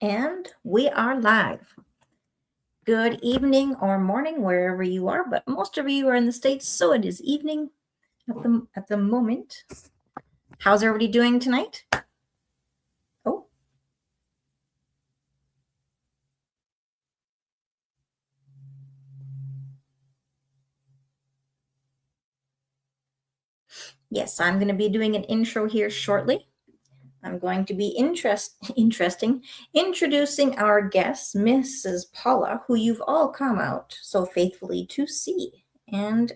And we are live. Good evening or morning, wherever you are, but most of you are in the States, so it is evening at the moment. How's everybody doing tonight? Oh. Yes, I'm going to be doing an intro here shortly. I'm going to be introducing our guest, Mrs. Paula, who you've all come out so faithfully to see. And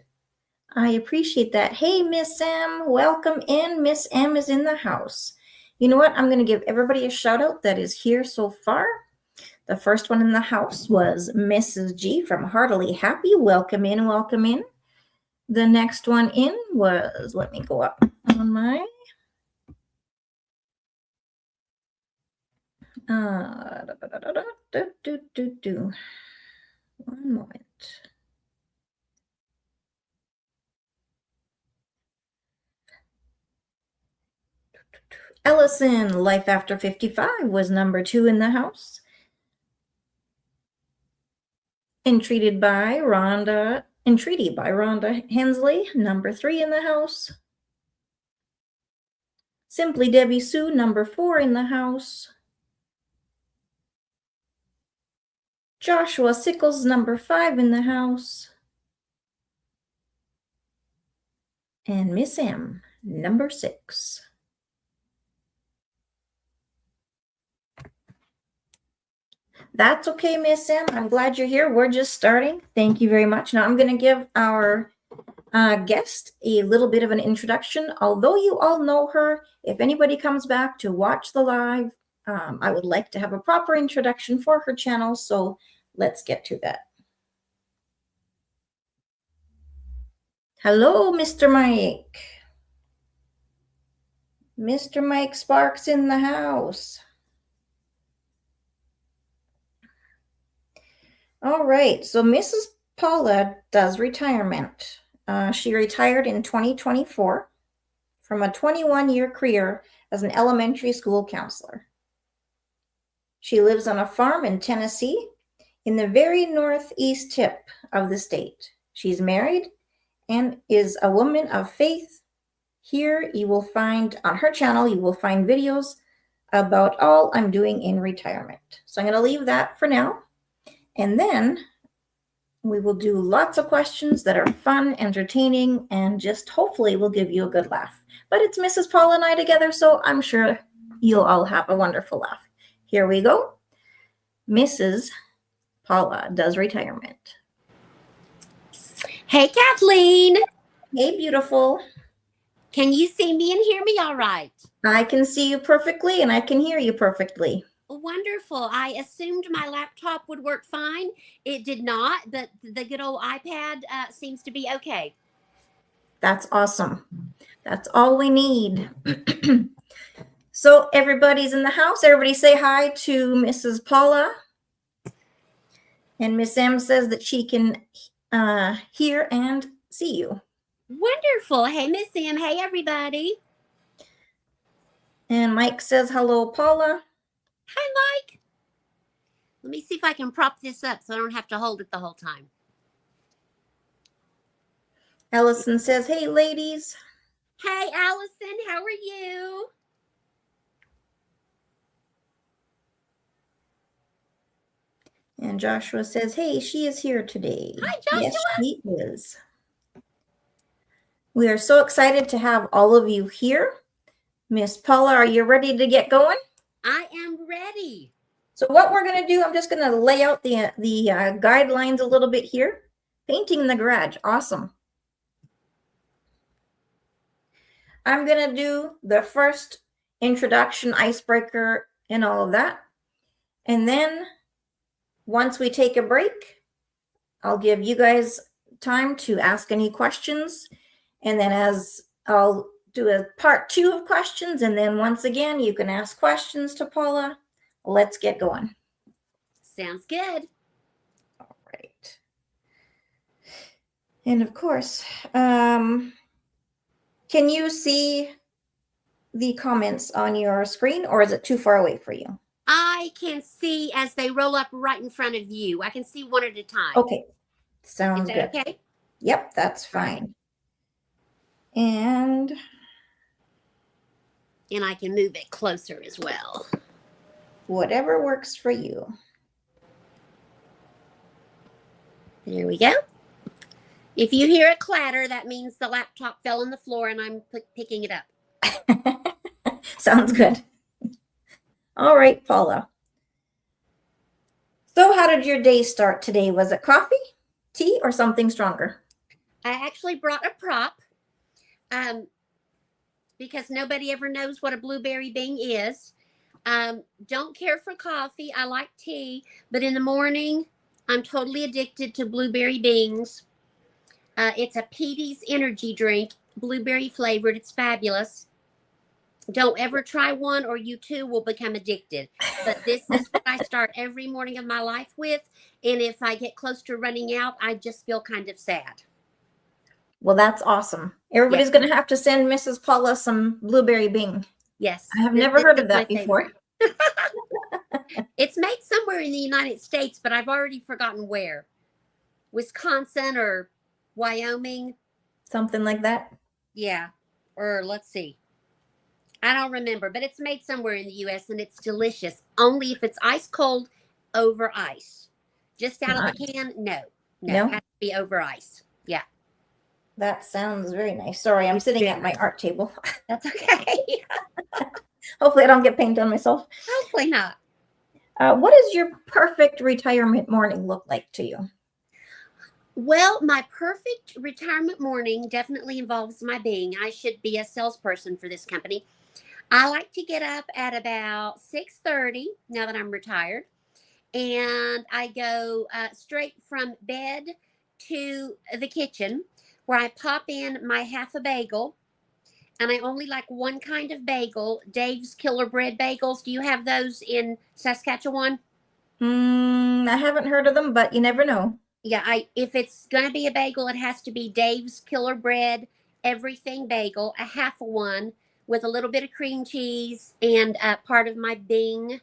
I appreciate that. Hey, Miss M, welcome in. Miss M is in the house. You know what? I'm going to give everybody a shout out that is here so far. The first one in the house was Mrs. G from Heartily Happy. Welcome in, welcome in. The next one in was, let me go up on my one moment. Ellison, Life After 55 was number 2 in the house. Entreated by Rhonda Hensley, number 3 in the house. Simply Debbie Sue, number 4 in the house. Joshua Sickles, number 5 in the house. And Miss M, number 6. That's okay, Miss M. I'm glad you're here. We're just starting. Thank you very much. Now I'm going to give our guest a little bit of an introduction. Although you all know her, if anybody comes back to watch the live, I would like to have a proper introduction for her channel. So let's get to that. Hello, Mr. Mike. Mr. Mike Sparks in the house. All right, so Mrs. Paula Does Retirement. She retired in 2024 from a 21-year career as an elementary school counselor. She lives on a farm in Tennessee in the very northeast tip of the state. She's married and is a woman of faith. Here you will find, on her channel, you will find videos about all I'm doing in retirement. So I'm going to leave that for now. And then we will do lots of questions that are fun, entertaining, and just hopefully will give you a good laugh. But it's Mrs. Paula and I together, so I'm sure you'll all have a wonderful laugh. Here we go. Mrs. Paula Does Retirement. Hey, Kathleen. Hey, beautiful. Can you see me and hear me all right? I can see you perfectly, and I can hear you perfectly. Wonderful. I assumed my laptop would work fine. It did not, but the good old iPad seems to be okay. That's awesome. That's all we need. So everybody's in the house. Everybody say hi to Mrs. Paula. And Miss M says that she can hear and see you. Wonderful. Hey, Miss Sam. Hey, everybody. And Mike says hello, Paula. Hi, Mike. Let me see if I can prop this up so I don't have to hold it the whole time. Ellison says, hey, ladies. Hey, Allison. How are you? And Joshua says, hey, she is here today. Hi, Joshua. Yes, she is. We are so excited to have all of you here. Miss Paula, are you ready to get going? I am ready. So what we're going to do, I'm just going to lay out the guidelines a little bit here. Painting the garage. Awesome. I'm going to do the first introduction, icebreaker, and all of that. And then once we take a break, I'll give you guys time to ask any questions. And then as I'll do a part 2 of questions. And then once again, you can ask questions to Paula. Let's get going. Sounds good. All right. And of course, can you see the comments on your screen, or is it too far away for you? I can see as they roll up right in front of you. I can see one at a time. Okay, Is sounds that good. okay? Yep, that's All right. fine. And And I can move it closer as well. whatever works for you. There we go. If you hear a clatter, that means the laptop fell on the floor and I'm picking it up. Sounds good. All right, Paula. So how did your day start today? Was it coffee, tea, or something stronger? I actually brought a prop because nobody ever knows what a blueberry bing is. Don't care for coffee. I like tea, but in the morning, I'm totally addicted to blueberry bings. It's a Petey's energy drink, blueberry flavored. It's fabulous. Don't ever try one or you too will become addicted. But this is what I start every morning of my life with. And if I get close to running out, I just feel kind of sad. Well, that's awesome. Everybody's going to have to send Mrs. Paula some blueberry bing. Yes. I have never heard of that before. It's made somewhere in the United States, but I've already forgotten where. Wisconsin or Wyoming. Something like that. Yeah. Or let's see. I don't remember, but it's made somewhere in the U.S. and it's delicious. Only if it's ice cold over ice. Just out of the can, no. No? It has to be over ice. Yeah. That sounds very nice. Sorry, I'm sitting at my art table. That's okay. Hopefully I don't get paint on myself. Hopefully not. What does your perfect retirement morning look like to you? Well, my perfect retirement morning definitely involves my being. I should be a salesperson for this company. I like to get up at about 6:30 now that I'm retired, and I go straight from bed to the kitchen where I pop in my half a bagel, and I only like one kind of bagel, Dave's Killer Bread bagels. Do you have those in Saskatchewan? I haven't heard of them, but you never know. Yeah, if it's going to be a bagel, it has to be Dave's Killer Bread everything bagel, a half of one with a little bit of cream cheese and part of my Bing.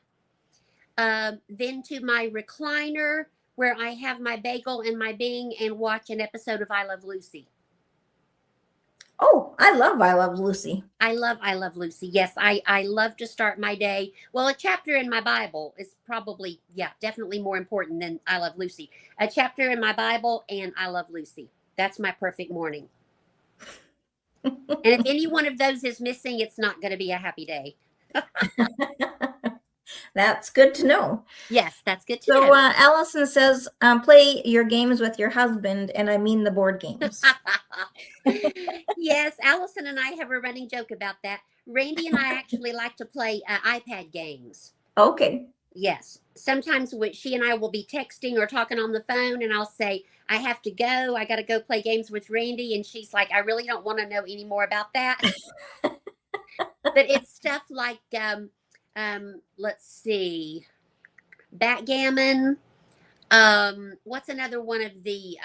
Then to my recliner where I have my bagel and my Bing and watch an episode of I Love Lucy. Oh, I love Lucy. I love Lucy. Yes, I love to start my day. Well, a chapter in my Bible is probably, yeah, definitely more important than I Love Lucy. A chapter in my Bible and I Love Lucy. That's my perfect morning. And if any one of those is missing, it's not going to be a happy day. That's good to know. Yes, that's good to know. So Allison says, play your games with your husband, and I mean the board games. Yes, Allison and I have a running joke about that. Randy and I actually like to play iPad games. Okay. Yes. Sometimes she and I will be texting or talking on the phone, and I'll say, I have to go. I got to go play games with Randy. And she's like, I really don't want to know any more about that. But it's stuff like, let's see, backgammon. What's another one of the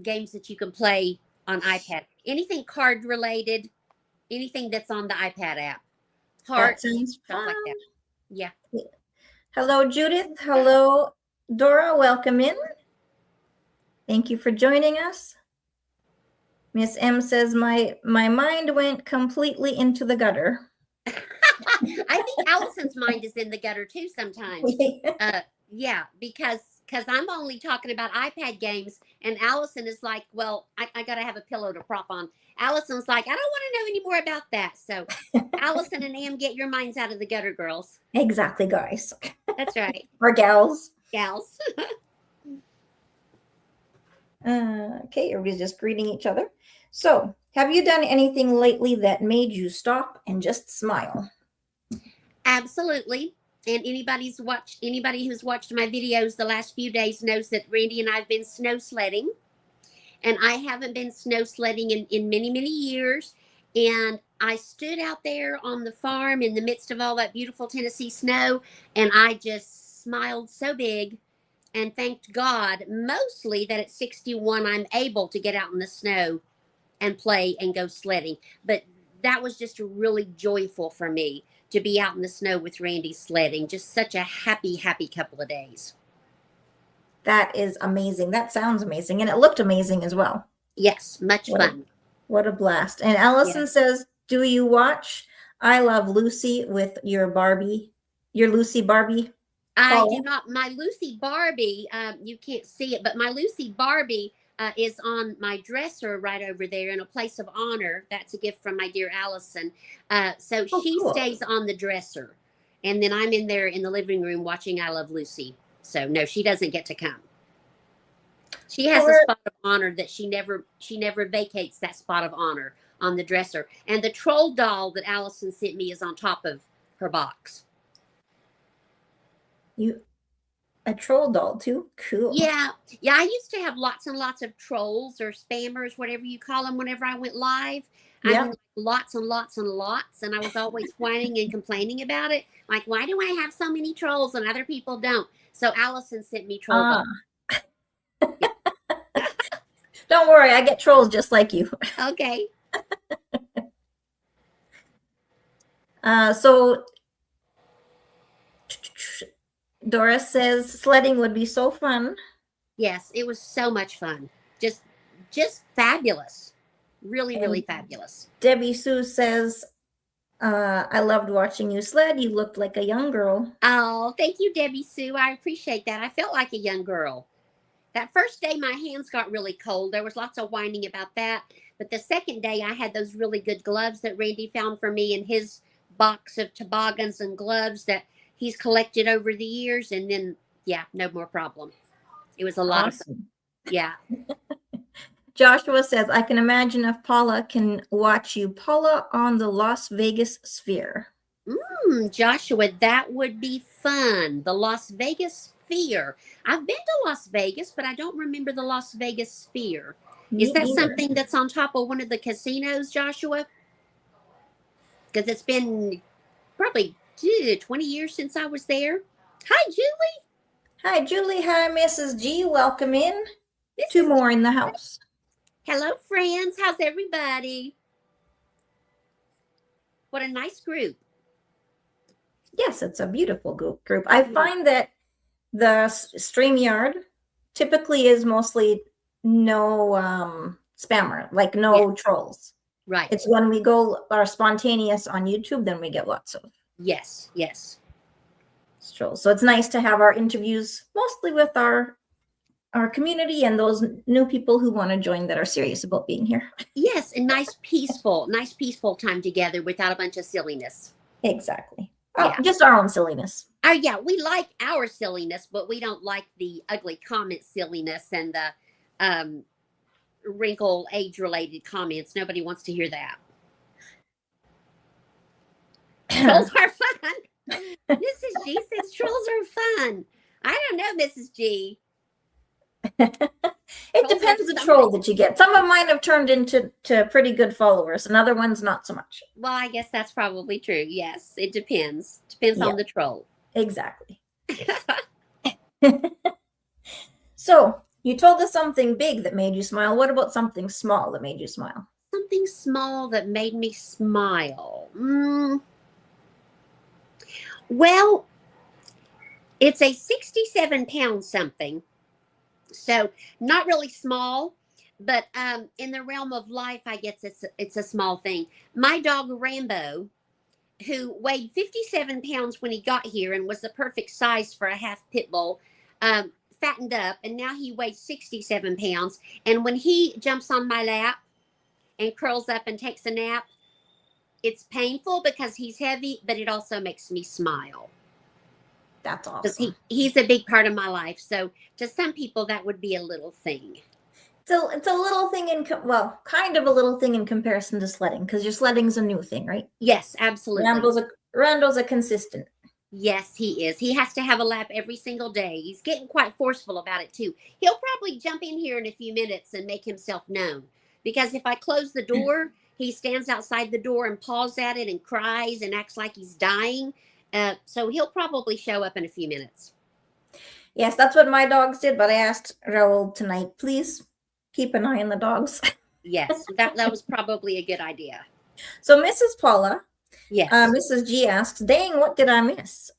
games that you can play on iPad? Anything card related, anything that's on the iPad app. Hearts, stuff like that. Yeah. Hello, Judith. Hello, Dora. Welcome in. Thank you for joining us. Miss M says, my mind went completely into the gutter. I think Allison's mind is in the gutter too sometimes. Yeah, because I'm only talking about iPad games, and Allison is like, well, I got to have a pillow to prop on. Allison's like, I don't want to know any more about that. So Allison and Am, get your minds out of the gutter, girls. Exactly, guys. That's right. Or gals. Gals. Okay, everybody's just greeting each other. So, have you done anything lately that made you stop and just smile? Absolutely. And anybody who's watched my videos the last few days knows that Randy and I have been snow sledding. And I haven't been snow sledding in many, many years. And I stood out there on the farm in the midst of all that beautiful Tennessee snow, and I just smiled so big and thanked God mostly that at 61 I'm able to get out in the snow and play and go sledding. But that was just really joyful for me to be out in the snow with Randy sledding. Just such a happy, happy couple of days. That is amazing. That sounds amazing. And it looked amazing as well. Yes, much fun. What a blast. And Allison says, do you watch I Love Lucy with your Lucy Barbie? I do not. My Lucy Barbie, you can't see it, but my Lucy Barbie is on my dresser right over there in a place of honor. That's a gift from my dear Allison. So she stays on the dresser. And then I'm in there in the living room watching I Love Lucy. So no, she doesn't get to come. She has a spot of honor that she never vacates that spot of honor on the dresser. And the troll doll that Allison sent me is on top of her box. A troll doll too? Cool. Yeah. I used to have lots and lots of trolls or spammers, whatever you call them, whenever I went live. I mean, lots and lots and lots. And I was always whining and complaining about it. Like, why do I have so many trolls and other people don't? So Allison sent me troll dolls. Don't worry, I get trolls just like you. Okay. So Doris says sledding would be so fun. Yes, it was so much fun. Just fabulous. Really, really fabulous. Debbie Sue says, I loved watching you sled. You looked like a young girl. Oh, thank you, Debbie Sue. I appreciate that. I felt like a young girl. That first day, my hands got really cold. There was lots of whining about that. But the second day, I had those really good gloves that Randy found for me in his box of toboggans and gloves that he's collected over the years. And then, no more problem. It was a lot of fun. Yeah. Joshua says, I can imagine if Paula can watch you. Paula on the Las Vegas Sphere. Joshua, that would be fun. The Las Vegas Sphere. I've been to Las Vegas, but I don't remember the Las Vegas Sphere. Is that something that's on top of one of the casinos, Joshua? Because it's been probably 20 years since I was there. Hi, Julie. Hi, Julie. Hi, Mrs. G. Welcome in. Two more in the house. Hello, friends. How's everybody? What a nice group. Yes, it's a beautiful group. I find that the StreamYard typically is mostly no spammer, like no trolls. Right. It's when we go our spontaneous on YouTube, then we get lots of yes trolls. So it's nice to have our interviews mostly with our community and those new people who want to join that are serious about being here. Yes, and nice peaceful time together without a bunch of silliness. Exactly. Just our own silliness. We like our silliness, but we don't like the ugly comment silliness and the wrinkle age-related comments. Nobody wants to hear that. Trolls are fun. Mrs. G says trolls are fun. I don't know, Mrs. G. It depends the troll that you get. Some of mine have turned into pretty good followers, and other ones not so much. Well, I guess that's probably true. Yes, it depends. Depends on the troll. Exactly. So you told us something big that made you smile. What about something small that made you smile? Something small that made me smile. Well, it's a 67-pound something. So not really small, but in the realm of life, I guess it's a small thing. My dog Rambo, who weighed 57 pounds when he got here and was the perfect size for a half pit bull, fattened up, and now he weighs 67 pounds. And when he jumps on my lap and curls up and takes a nap, it's painful because he's heavy, but it also makes me smile. That's awesome. Because he's a big part of my life. So to some people, that would be a little thing. It's a little thing kind of a little thing in comparison to sledding, because your sledding's a new thing, right? Yes, absolutely. Randall's a consistent. Yes, he is. He has to have a lap every single day. He's getting quite forceful about it too. He'll probably jump in here in a few minutes and make himself known. Because if I close the door, he stands outside the door and paws at it and cries and acts like he's dying. So he'll probably show up in a few minutes. Yes, that's what my dogs did. But I asked Raoul tonight, please keep an eye on the dogs. Yes, that was probably a good idea. So Mrs. Paula Yes. Mrs. G asks, dang, what did I miss?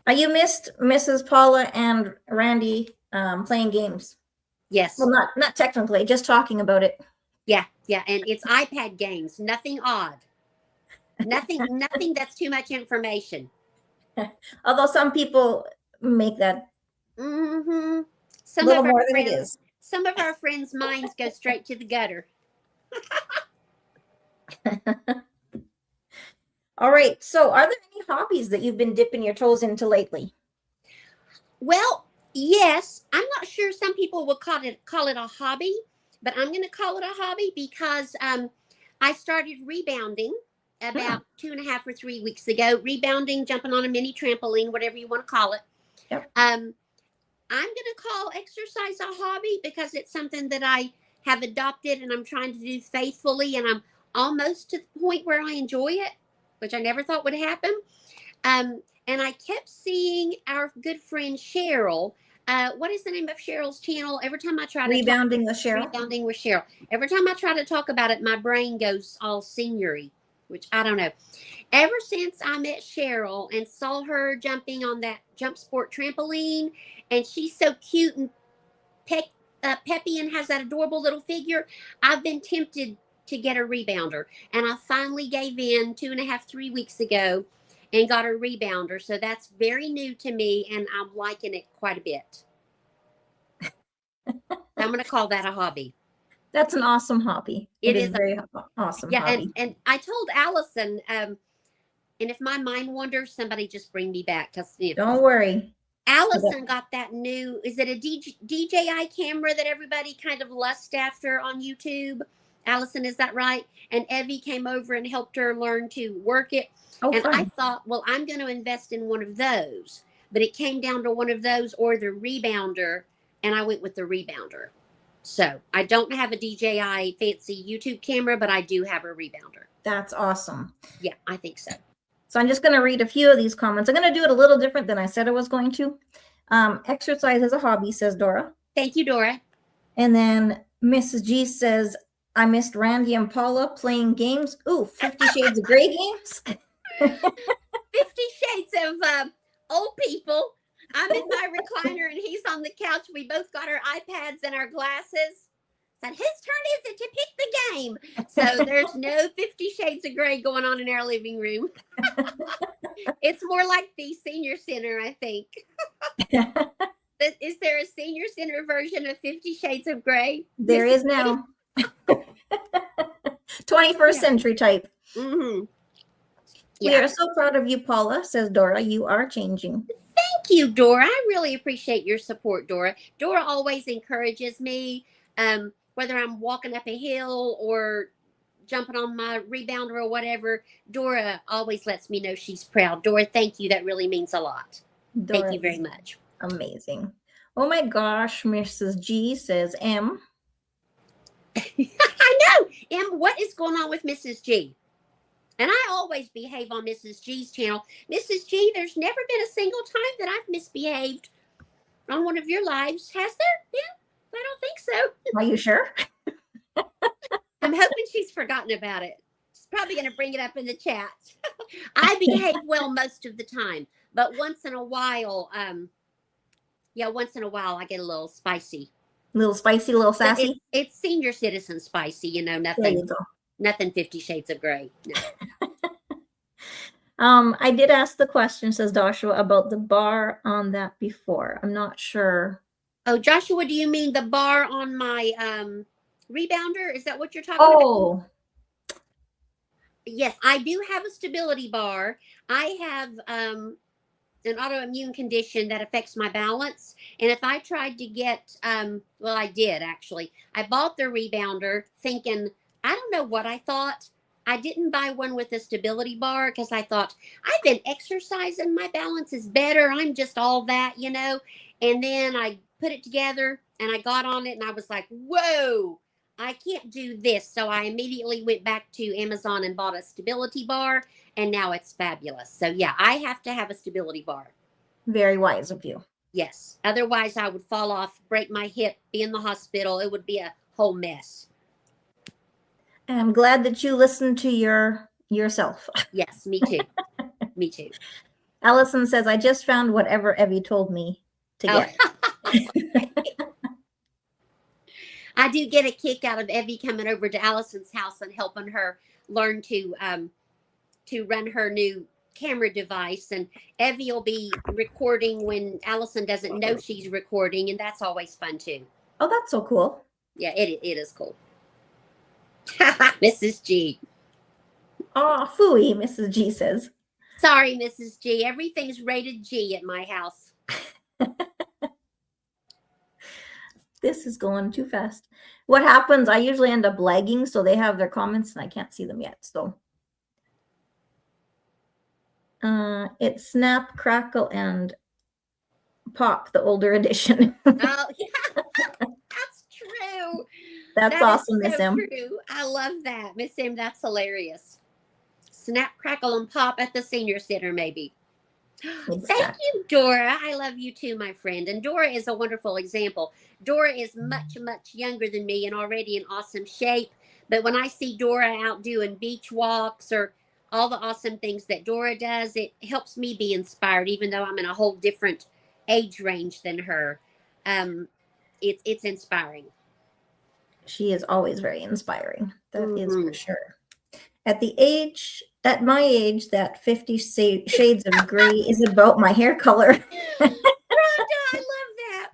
You missed Mrs. Paula and Randy playing games. Yes. Well, not technically, just talking about it. Yeah. Yeah. And it's iPad games. Nothing odd. Nothing that's too much information. Although some people make that Mm-hmm. a little more than it is. Some of our friends' minds go straight to the gutter. All right. So, are there any hobbies that you've been dipping your toes into lately? Well, yes. I'm not sure some people will call it a hobby, but I'm going to call it a hobby because I started rebounding about 2.5 or 3 weeks ago. Rebounding, jumping on a mini trampoline, whatever you want to call it. Yep. I'm going to call exercise a hobby because it's something that I have adopted and I'm trying to do faithfully, and I'm almost to the point where I enjoy it, which I never thought would happen. And I kept seeing our good friend Cheryl. What is the name of Cheryl's channel? Every time I try to Rebounding with Cheryl. Rebounding with Cheryl. Every time I try to talk about it, my brain goes all seniory, which I don't know. Ever since I met Cheryl and saw her jumping on that jump sport trampoline, and she's so cute and peppy and has that adorable little figure, I've been tempted to get a rebounder. And I finally gave in 2.5, 3 weeks ago and got a rebounder. So that's very new to me, and I'm liking it quite a bit. I'm going to call that a hobby. That's an awesome hobby. It is a very awesome hobby. And I told Allison, and if my mind wanders, somebody just bring me back. Because don't worry. Allison got that new, is it a DJI camera that everybody kind of lusts after on YouTube? Allison, is that right? And Evie came over and helped her learn to work it. Oh, and fun. I thought, well, I'm going to invest in one of those. But it came down to one of those or the rebounder, and I went with the rebounder. So I don't have a DJI fancy YouTube camera, but I do have a rebounder. That's awesome. Yeah, I think so. So I'm just going to read a few of these comments. I'm going to do it a little different than I said I was going to. Exercise is a hobby, says Dora. Thank you, Dora. And then Mrs. G says, I missed Randy and Paula playing games. Ooh, 50 Shades of Grey games. 50 Shades of old people. I'm in my recliner and he's on the couch. We both got our iPads and our glasses. Said, whose turn is it to pick the game? So there's no 50 Shades of Grey going on in our living room. It's more like the senior center, I think. Is there a senior center version of 50 Shades of Grey? There is now. 21st century type. Mm-hmm. Yeah. We are so proud of you, Paula, says Dora. You are changing. Thank you, Dora. I really appreciate your support, Dora. Dora always encourages me, whether I'm walking up a hill or jumping on my rebounder or whatever. Dora always lets me know she's proud. Dora, thank you. That really means a lot. Dora, thank you very much. Amazing. Oh my gosh, Mrs. G says M. I know. M, what is going on with Mrs. G? And I always behave on Mrs. G's channel. Mrs. G, there's never been a single time that I've misbehaved on one of your lives. Has there been? I don't think so. Are you sure? I'm hoping she's forgotten about it. She's probably going to bring it up in the chat. I behave well most of the time. But once in a while, once in a while I get a little spicy. Little spicy, little sassy? It's senior citizen spicy, nothing 50 Shades of Grey. No. I did ask the question, says Joshua, about the bar on that before. I'm not sure. Oh, Joshua, do you mean the bar on my rebounder? Is that what you're talking about? Yes, I do have a stability bar. I have an autoimmune condition that affects my balance. And if I tried to get, I did actually. I bought the rebounder thinking, I don't know what I thought. I didn't buy one with a stability bar because I thought, I've been exercising. My balance is better. I'm just all that, And then I put it together and I got on it and I was like, whoa, I can't do this. So I immediately went back to Amazon and bought a stability bar. And now it's fabulous. So, yeah, I have to have a stability bar. Very wise of you. Yes. Otherwise, I would fall off, break my hip, be in the hospital. It would be a whole mess. I'm glad that you listened to your yourself. Yes, me too. Me too. Allison says, I just found whatever Evie told me to get. I do get a kick out of Evie coming over to Allison's house and helping her learn to run her new camera device. And Evie will be recording when Allison doesn't know she's recording, and that's always fun too. Oh, that's so cool. Yeah, it is cool. Mrs. G. Oh, phooey, Mrs. G says. Sorry, Mrs. G. Everything's rated G at my house. This is going too fast. What happens, I usually end up lagging, so they have their comments and I can't see them yet. So it's Snap, Crackle, and Pop, the older edition. Oh, yeah. That's true. That's awesome, Miss M. True. I love that. Miss M, that's hilarious. Snap, Crackle, and Pop at the senior center, maybe. Exactly. Thank you, Dora. I love you too, my friend. And Dora is a wonderful example. Dora is much, much younger than me and already in awesome shape. But when I see Dora out doing beach walks or all the awesome things that Dora does, it helps me be inspired, even though I'm in a whole different age range than her. It's inspiring. She is always very inspiring. That is for sure. At my age, that 50 Shades of Gray is about my hair color. Rhonda, I love that.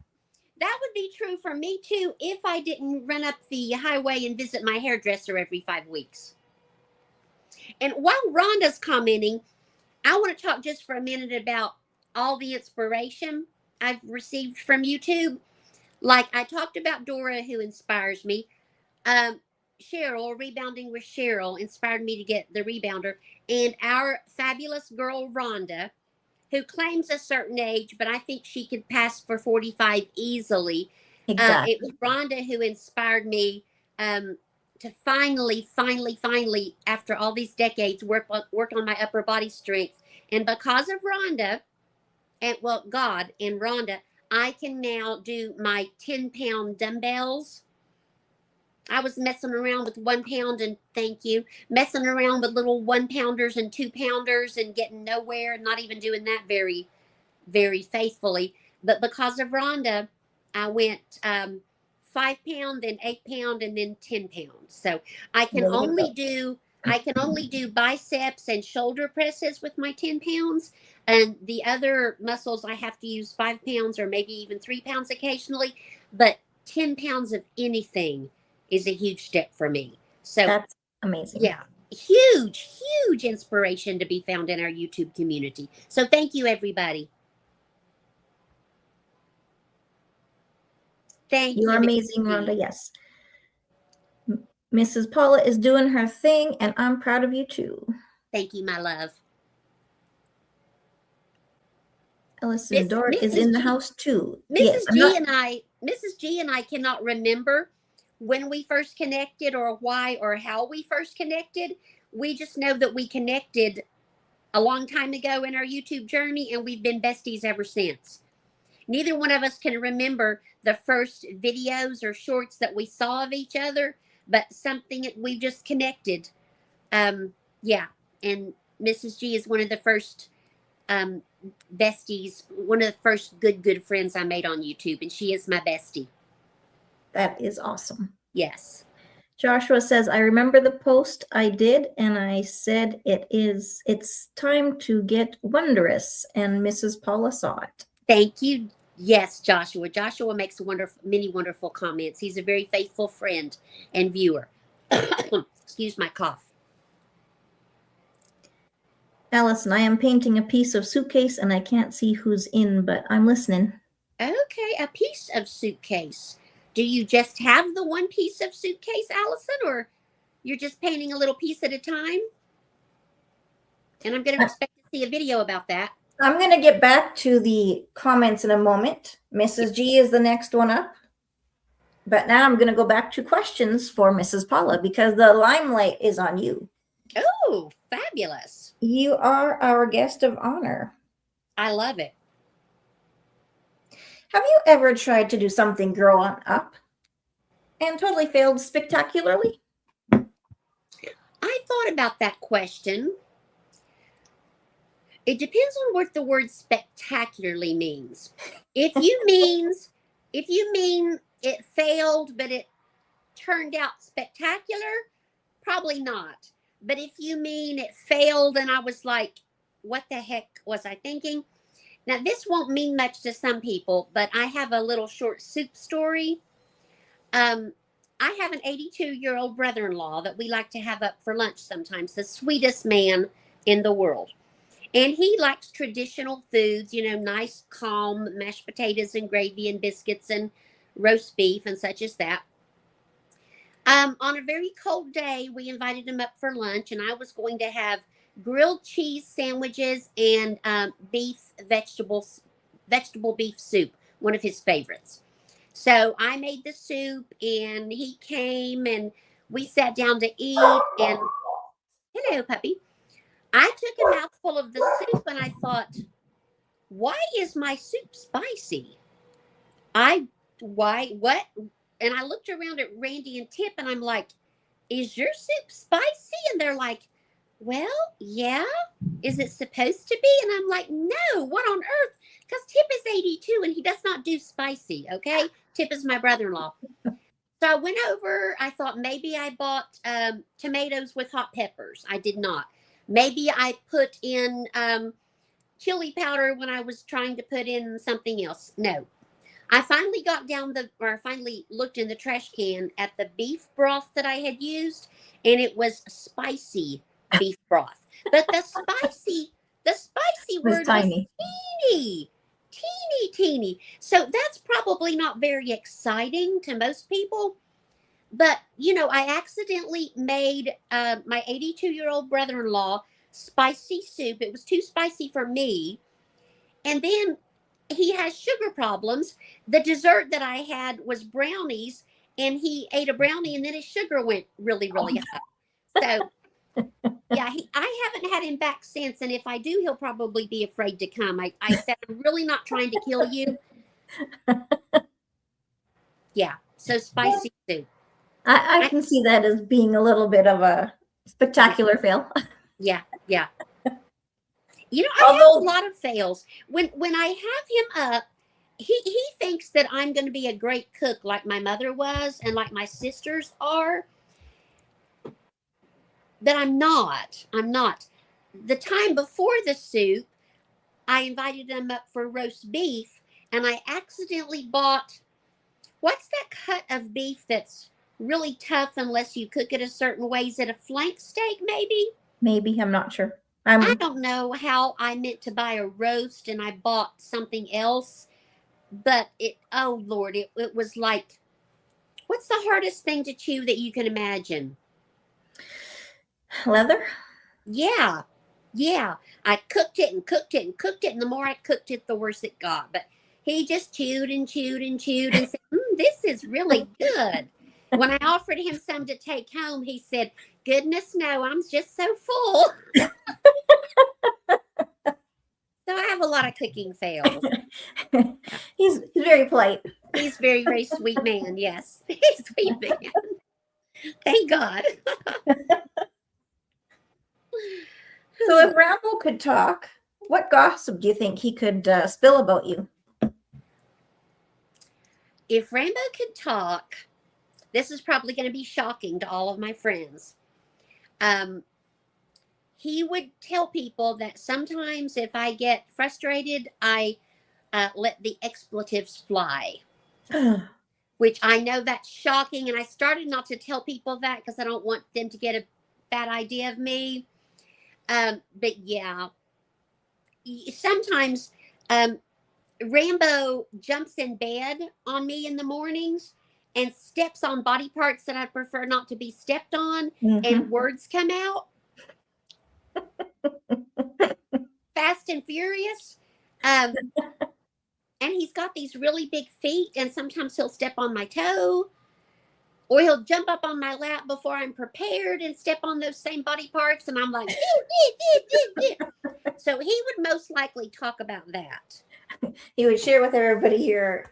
That would be true for me too if I didn't run up the highway and visit my hairdresser every 5 weeks. And while Rhonda's commenting, I want to talk just for a minute about all the inspiration I've received from YouTube. Like I talked about Dora, who inspires me. Cheryl, Rebounding with Cheryl, inspired me to get the rebounder. And our fabulous girl, Rhonda, who claims a certain age, but I think she could pass for 45 easily. Exactly. It was Rhonda who inspired me to finally, after all these decades, work on my upper body strength. And because of Rhonda, and well, God and Rhonda, I can now do my 10-pound dumbbells. I was messing around with 1 pound and messing around with little 1 pounders and 2 pounders and getting nowhere and not even doing that very, very faithfully. But because of Rhonda, I went 5 pound, then 8 pound, and then 10 pounds. So I can only do biceps and shoulder presses with my 10 pounds. And the other muscles, I have to use 5 pounds or maybe even 3 pounds occasionally. But 10 pounds of anything is a huge step for me. So that's amazing. Yeah. Huge inspiration to be found in our YouTube community. So thank you, everybody. Thank you. You're amazing, Rhonda. Yes. Mrs. Paula is doing her thing, and I'm proud of you too. Thank you, my love. Ellison Dora is in the house too. Mrs. G and I cannot remember when we first connected or why or how we first connected. We just know that we connected a long time ago in our YouTube journey, and we've been besties ever since. Neither one of us can remember the first videos or shorts that we saw of each other, but something that we just connected. Yeah. And Mrs. G is one of the first besties, one of the first good friends I made on YouTube, and she is my bestie. That is awesome. Yes. Joshua says, I remember the post I did, and I said it's time to get wondrous, and Mrs. Paula saw it. Thank you. Yes, Joshua. Joshua makes many wonderful comments. He's a very faithful friend and viewer. Excuse my cough. Allison, I am painting a piece of suitcase, and I can't see who's in, but I'm listening. Okay, a piece of suitcase. Do you just have the one piece of suitcase, Allison, or you're just painting a little piece at a time? And I'm going to expect to see a video about that. I'm going to get back to the comments in a moment. Mrs. G is the next one up. But now I'm going to go back to questions for Mrs. Paula because the limelight is on you. Oh, fabulous. You are our guest of honor. I love it. Have you ever tried to do something growing up and totally failed spectacularly? I thought about that question. It depends on what the word spectacularly means. If you mean it failed, but it turned out spectacular, probably not. But if you mean it failed and I was like, what the heck was I thinking? Now, this won't mean much to some people, but I have a little short soup story. Um, I have an 82-year-old brother-in-law that we like to have up for lunch sometimes, the sweetest man in the world. And he likes traditional foods, nice, calm mashed potatoes and gravy and biscuits and roast beef and such as that. On a very cold day, we invited him up for lunch, and I was going to have grilled cheese sandwiches and vegetable beef soup, one of his favorites. So I made the soup, and he came, and we sat down to eat. And hello, puppy. I took a mouthful of the soup, and I thought, why is my soup spicy? What? And I looked around at Randy and Tip, and I'm like, is your soup spicy? And they're like, well, yeah. Is it supposed to be? And I'm like, no, what on earth? Because Tip is 82 and he does not do spicy, okay? Tip is my brother-in-law. So I went over, I thought maybe I bought tomatoes with hot peppers. I did not. Maybe I put in chili powder when I was trying to put in something else. No. I finally finally looked in the trash can at the beef broth that I had used, and it was spicy beef broth. But the spicy word tiny. Was teeny. So that's probably not very exciting to most people. But, I accidentally made my 82-year-old brother-in-law spicy soup. It was too spicy for me. And then he has sugar problems. The dessert that I had was brownies, and he ate a brownie, and then his sugar went really, really high. So, yeah, I haven't had him back since, and if I do, he'll probably be afraid to come. I said, I'm really not trying to kill you. Yeah, so spicy soup. I can see that as being a little bit of a spectacular fail. Yeah. I have a lot of fails. When I have him up, he thinks that I'm going to be a great cook like my mother was and like my sisters are. But I'm not. The time before the soup, I invited him up for roast beef, and I accidentally bought, what's that cut of beef that's really tough unless you cook it a certain way? Is it a flank steak, maybe? Maybe, I'm not sure. I don't know how I meant to buy a roast and I bought something else, but oh Lord, it was like, what's the hardest thing to chew that you can imagine? Leather? Yeah. I cooked it, and the more I cooked it, the worse it got. But he just chewed and said, this is really good. When I offered him some to take home, he said, goodness no, I'm just so full. So I have a lot of cooking fails. He's very polite. He's very, very sweet man. Yes, he's a sweet man. Thank God. So if Rambo could talk, what gossip do you think he could spill about you? If Rambo could talk, this is probably going to be shocking to all of my friends. He would tell people that sometimes if I get frustrated, I let the expletives fly, which I know that's shocking. And I started not to tell people that because I don't want them to get a bad idea of me. But yeah, sometimes Rambo jumps in bed on me in the mornings and steps on body parts that I prefer not to be stepped on, and words come out. Fast and furious. And he's got these really big feet, and sometimes he'll step on my toe, or he'll jump up on my lap before I'm prepared and step on those same body parts, and I'm like, So he would most likely talk about that. He would share with everybody your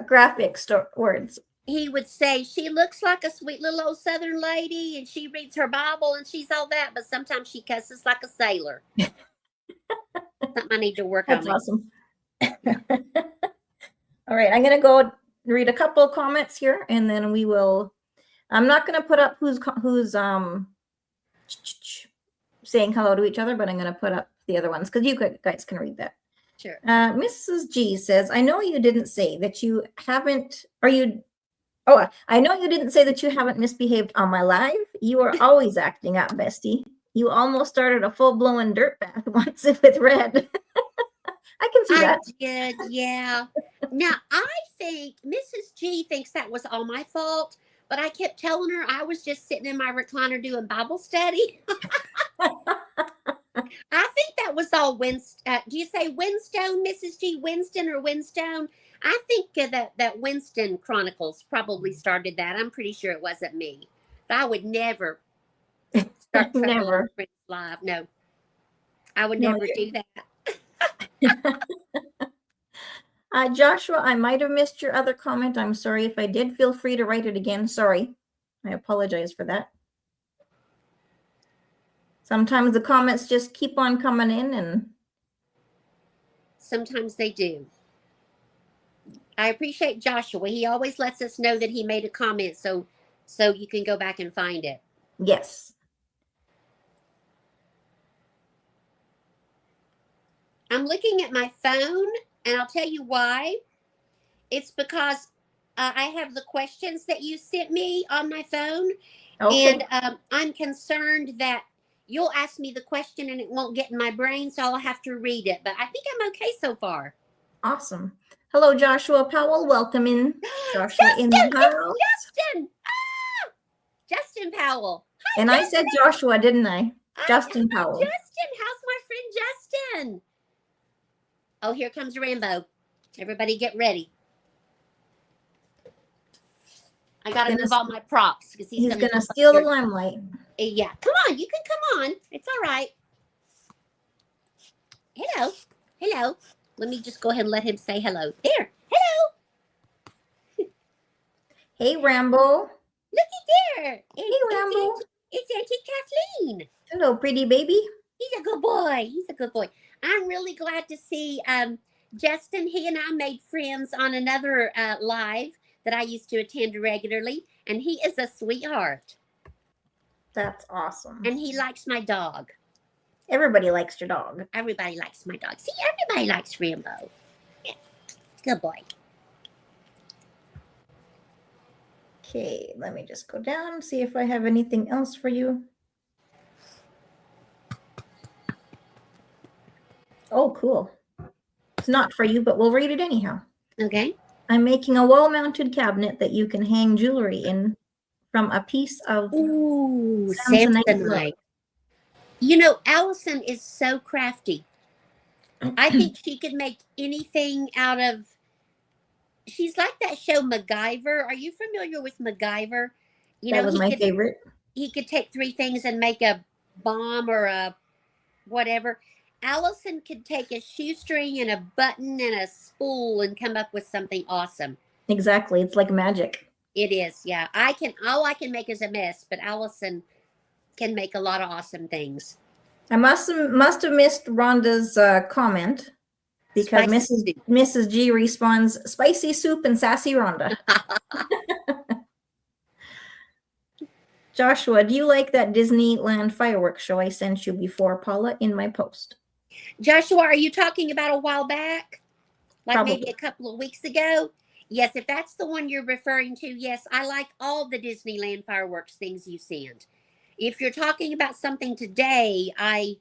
graphic words. he would say, she looks like a sweet little old Southern lady and she reads her Bible and she's all that, but sometimes she cusses like a sailor. Something I need to work That's on. awesome. All right, I'm going to go read a couple of comments here, and then we will. I'm not going to put up who's saying hello to each other, but I'm going to put up the other ones because you guys can read that. Sure. Mrs. G says, I know you didn't say that you haven't, I know you didn't say that you haven't misbehaved on my live. You are always acting up, bestie. You almost started a full-blown dirt bath once with Red. I can see that. I did, yeah. Now, I think Mrs. G thinks that was all my fault, but I kept telling her I was just sitting in my recliner doing Bible study. I think that was all Winston. Do you say Winstone, Mrs. G? Winston or Winstone? I think that Winston Chronicles probably started that. I'm pretty sure it wasn't me. But I would never start trouble on live. No, I would never do that. Joshua, I might have missed your other comment. I'm sorry if I did. Feel free to write it again. Sorry. I apologize for that. Sometimes the comments just keep on coming in, and sometimes they do. I appreciate Joshua. He always lets us know that he made a comment, so you can go back and find it. Yes. I'm looking at my phone, and I'll tell you why. It's because I have the questions that you sent me on my phone, okay. And I'm concerned that you'll ask me the question and it won't get in my brain, so I'll have to read it. But I think I'm okay so far. Awesome. Hello, Joshua Powell. Welcome in. Joshua Justin, in the house. Justin. Ah! Justin Powell. Hi, and Justin. I said Joshua, didn't I? Justin Powell. Justin, how's my friend Justin? Oh, here comes Rambo. Everybody get ready. I got to move all my props because he's going to steal the limelight. Yeah. Come on. You can come on. It's all right. Hello. Hello. Let me just go ahead and let him say hello. There. Hello. Hey, Rambo. Looky there. Hey, Rambo. It's Auntie Kathleen. Hello, pretty baby. He's a good boy. He's a good boy. I'm really glad to see Justin. He and I made friends on another live that I used to attend regularly, and he is a sweetheart. That's awesome. And he likes my dog. Everybody likes your dog. Everybody likes my dog. See, everybody likes Rambo. Yeah. Good boy. Okay, let me just go down and see if I have anything else for you. Oh, cool. It's not for you, but we'll read it anyhow. Okay. I'm making a wall-mounted cabinet that you can hang jewelry in from a piece of Samsonite. You know, Allison is so crafty. I think she could make anything out of. She's like that show MacGyver. Are you familiar with MacGyver? You that was my favorite. He could take three things and make a bomb or a whatever. Allison could take a shoestring and a button and a spool and come up with something awesome. Exactly. It's like magic. It is, yeah. All I can make is a mess, but Allison can make a lot of awesome things. I must have missed Rhonda's comment because Mrs. G responds, spicy soup and sassy Rhonda. Joshua, do you like that Disneyland fireworks show I sent you before, Paula, in my post? Joshua, are you talking about a while back? Like Probably. Maybe a couple of weeks ago? Yes, if that's the one you're referring to, yes, I like all the Disneyland fireworks things you send. If you're talking about something today, I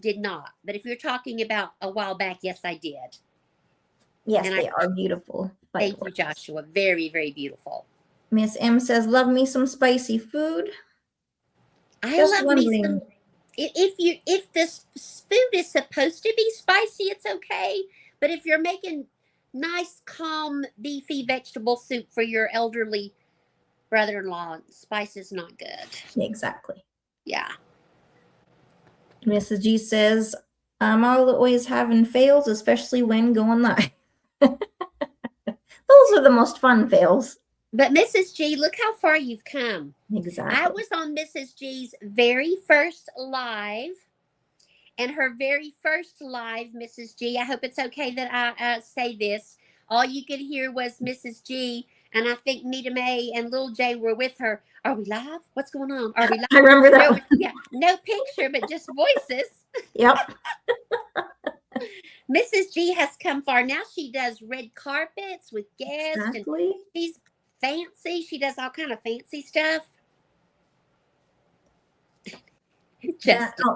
did not. But if you're talking about a while back, yes, I did. Yes, they are beautiful. Thank you, Joshua. Very, very beautiful. Miss M says, love me some spicy food. I love me some. If this food is supposed to be spicy, it's okay. But if you're making nice, calm, beefy vegetable soup for your elderly brother-in-law, spice is not good. Exactly. Yeah. Mrs. G says, I'm always having fails, especially when going live. Those are the most fun fails. But Mrs. G, look how far you've come. Exactly. I was on Mrs. G's very first live, and her very first live, Mrs. G, I hope it's okay that I say this. All you could hear was Mrs. G, and I think Nita Mae and Lil J were with her. Are we live? What's going on? Are we live? I remember that. No, yeah, no picture, but just voices. Yep. Mrs. G has come far. Now she does red carpets with guests, Exactly. and she's fancy. She does all kind of fancy stuff. Justin.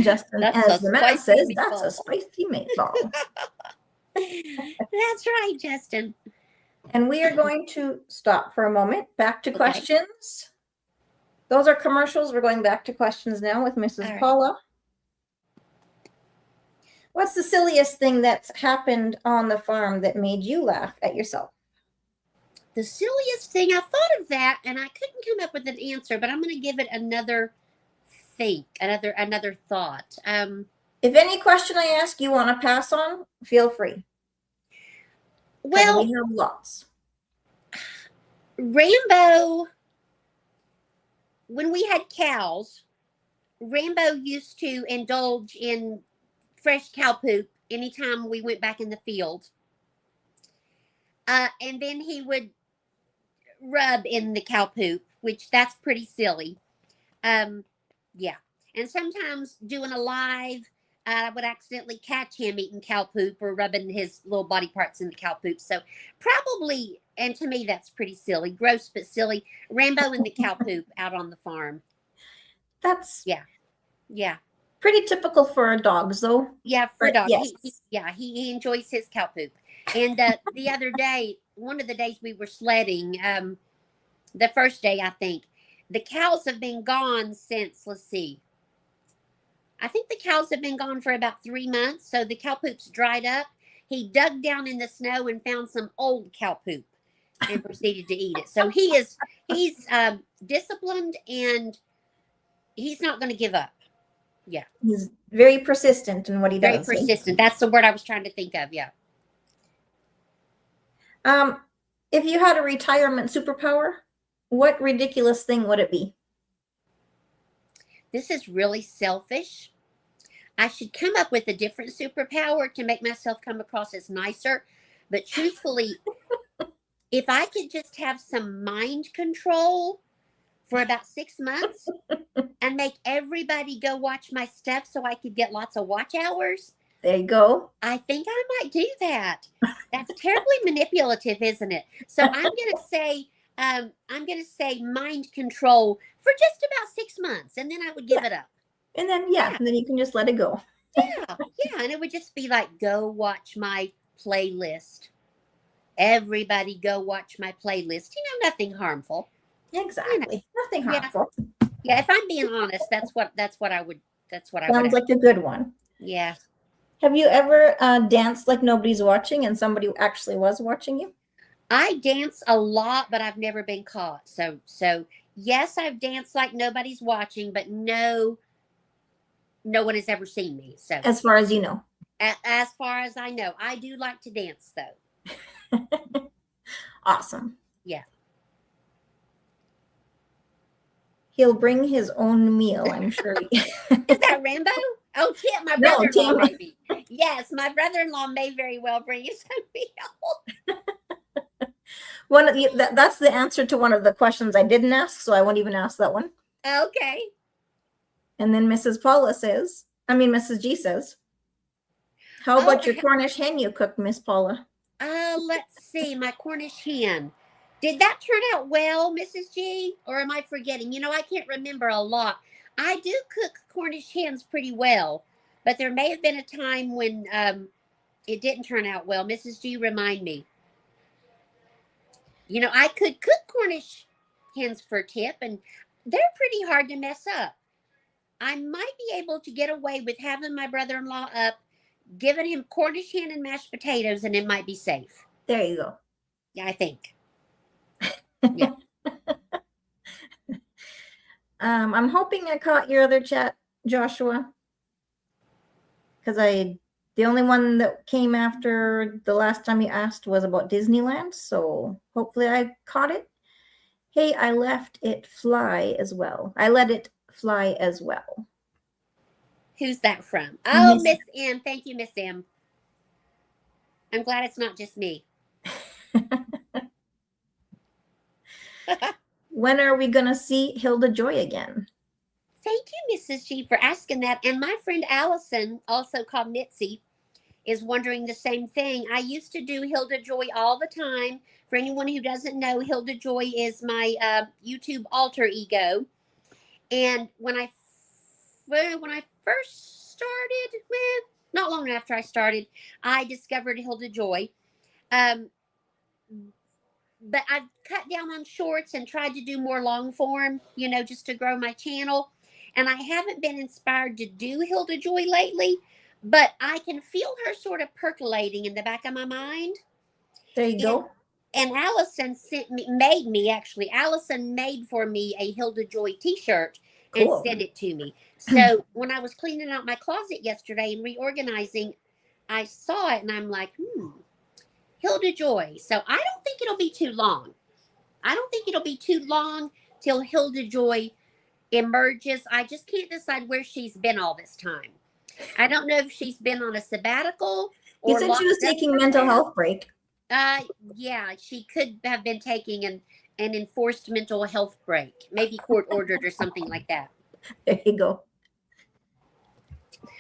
Justin, That's as a the man spicy says, that's a meatball. spicy meatball. That's right, Justin. And we are going to stop for a moment. Back to Okay. questions. Those are commercials. We're going back to questions now with Mrs. All right. Paula. What's the silliest thing that's happened on the farm that made you laugh at yourself? The silliest thing, I thought of that and I couldn't come up with an answer, but I'm going to give it another thought. If any question I ask you want to pass on, feel free. Well, we have lots. Rambo, when we had cows, Rambo used to indulge in fresh cow poop anytime we went back in the field. And then he would rub in the cow poop, which that's pretty silly. Yeah. And sometimes doing a live, I would accidentally catch him eating cow poop or rubbing his little body parts in the cow poop. So probably, and to me, that's pretty silly. Gross, but silly. Rambo and the cow poop out on the farm. That's Yeah. pretty typical for dogs, though. Yeah, for a But dog. yes. He enjoys his cow poop. And the other day, one of the days we were sledding, the first day, I think, the cows have been gone since, let's see, I think the cows have been gone for about 3 months. So the cow poop's dried up. He dug down in the snow and found some old cow poop and proceeded to eat it. So he's disciplined and he's not going to give up. Yeah. He's very persistent in what he does. Very persistent. That's the word I was trying to think of. Yeah. If you had a retirement superpower, what ridiculous thing would it be? This is really selfish. I should come up with a different superpower to make myself come across as nicer. But truthfully, if I could just have some mind control for about 6 months and make everybody go watch my stuff so I could get lots of watch hours, There you go. I think I might do that. That's terribly manipulative, isn't it? So I'm going to say mind control for just about 6 months, and then I would give it up. And then and then you can just let it go. Yeah, and it would just be like, go watch my playlist. Everybody go watch my playlist. Nothing harmful. Exactly. Nothing harmful. Yeah, if I'm being honest, that's what I would. Sounds like a good one. Yeah. Have you ever danced like nobody's watching and somebody actually was watching you? I dance a lot, but I've never been caught. So yes, I've danced like nobody's watching, but no one has ever seen me. So as far as you know. As far as I know, I do like to dance though. Awesome. Yeah. He'll bring his own meal, I'm sure. Is that Rambo? Oh, Chip, my brother-in-law, maybe. Yes, my brother-in-law may very well bring his own meal. That's the answer to one of the questions I didn't ask, so I won't even ask that one. Okay. And then Mrs. G says, how about your Cornish hen you cooked, Miss Paula? Let's see, my Cornish hen. Did that turn out well, Mrs. G? Or am I forgetting? I can't remember a lot. I do cook Cornish hens pretty well, but there may have been a time when it didn't turn out well. Mrs. G, remind me. I could cook Cornish hens for a tip, and they're pretty hard to mess up. I might be able to get away with having my brother-in-law up, giving him Cornish hen and mashed potatoes, and it might be safe. There you go. Yeah, I think. Yeah. I'm hoping I caught your other chat, Joshua, because I The only one that came after the last time you asked was about Disneyland, so hopefully I caught it. Hey, I let it fly as well. Who's that from? Oh, Miss- Miss M. Thank you, Miss M. I'm glad it's not just me. When are we going to see Hilda Joy again? Thank you, Mrs. G, for asking that. And my friend Allison, also called Mitzi, is wondering the same thing. I used to do Hilda Joy all the time. For anyone who doesn't know, Hilda Joy is my YouTube alter ego. And when I first started, not long after I started, I discovered Hilda Joy. But I've cut down on shorts and tried to do more long form, just to grow my channel. And I haven't been inspired to do Hilda Joy lately, but I can feel her sort of percolating in the back of my mind. There you go. And Allison Allison made for me a Hilda Joy t-shirt and sent it to me. So when I was cleaning out my closet yesterday and reorganizing, I saw it and I'm like, Hilda Joy. So I don't think it'll be too long. Till Hilda Joy emerges. I just can't decide where she's been all this time. I don't know if she's been on a sabbatical or you said she was taking a mental health break. Yeah, she could have been taking an enforced mental health break, maybe court ordered or something like that. There you go.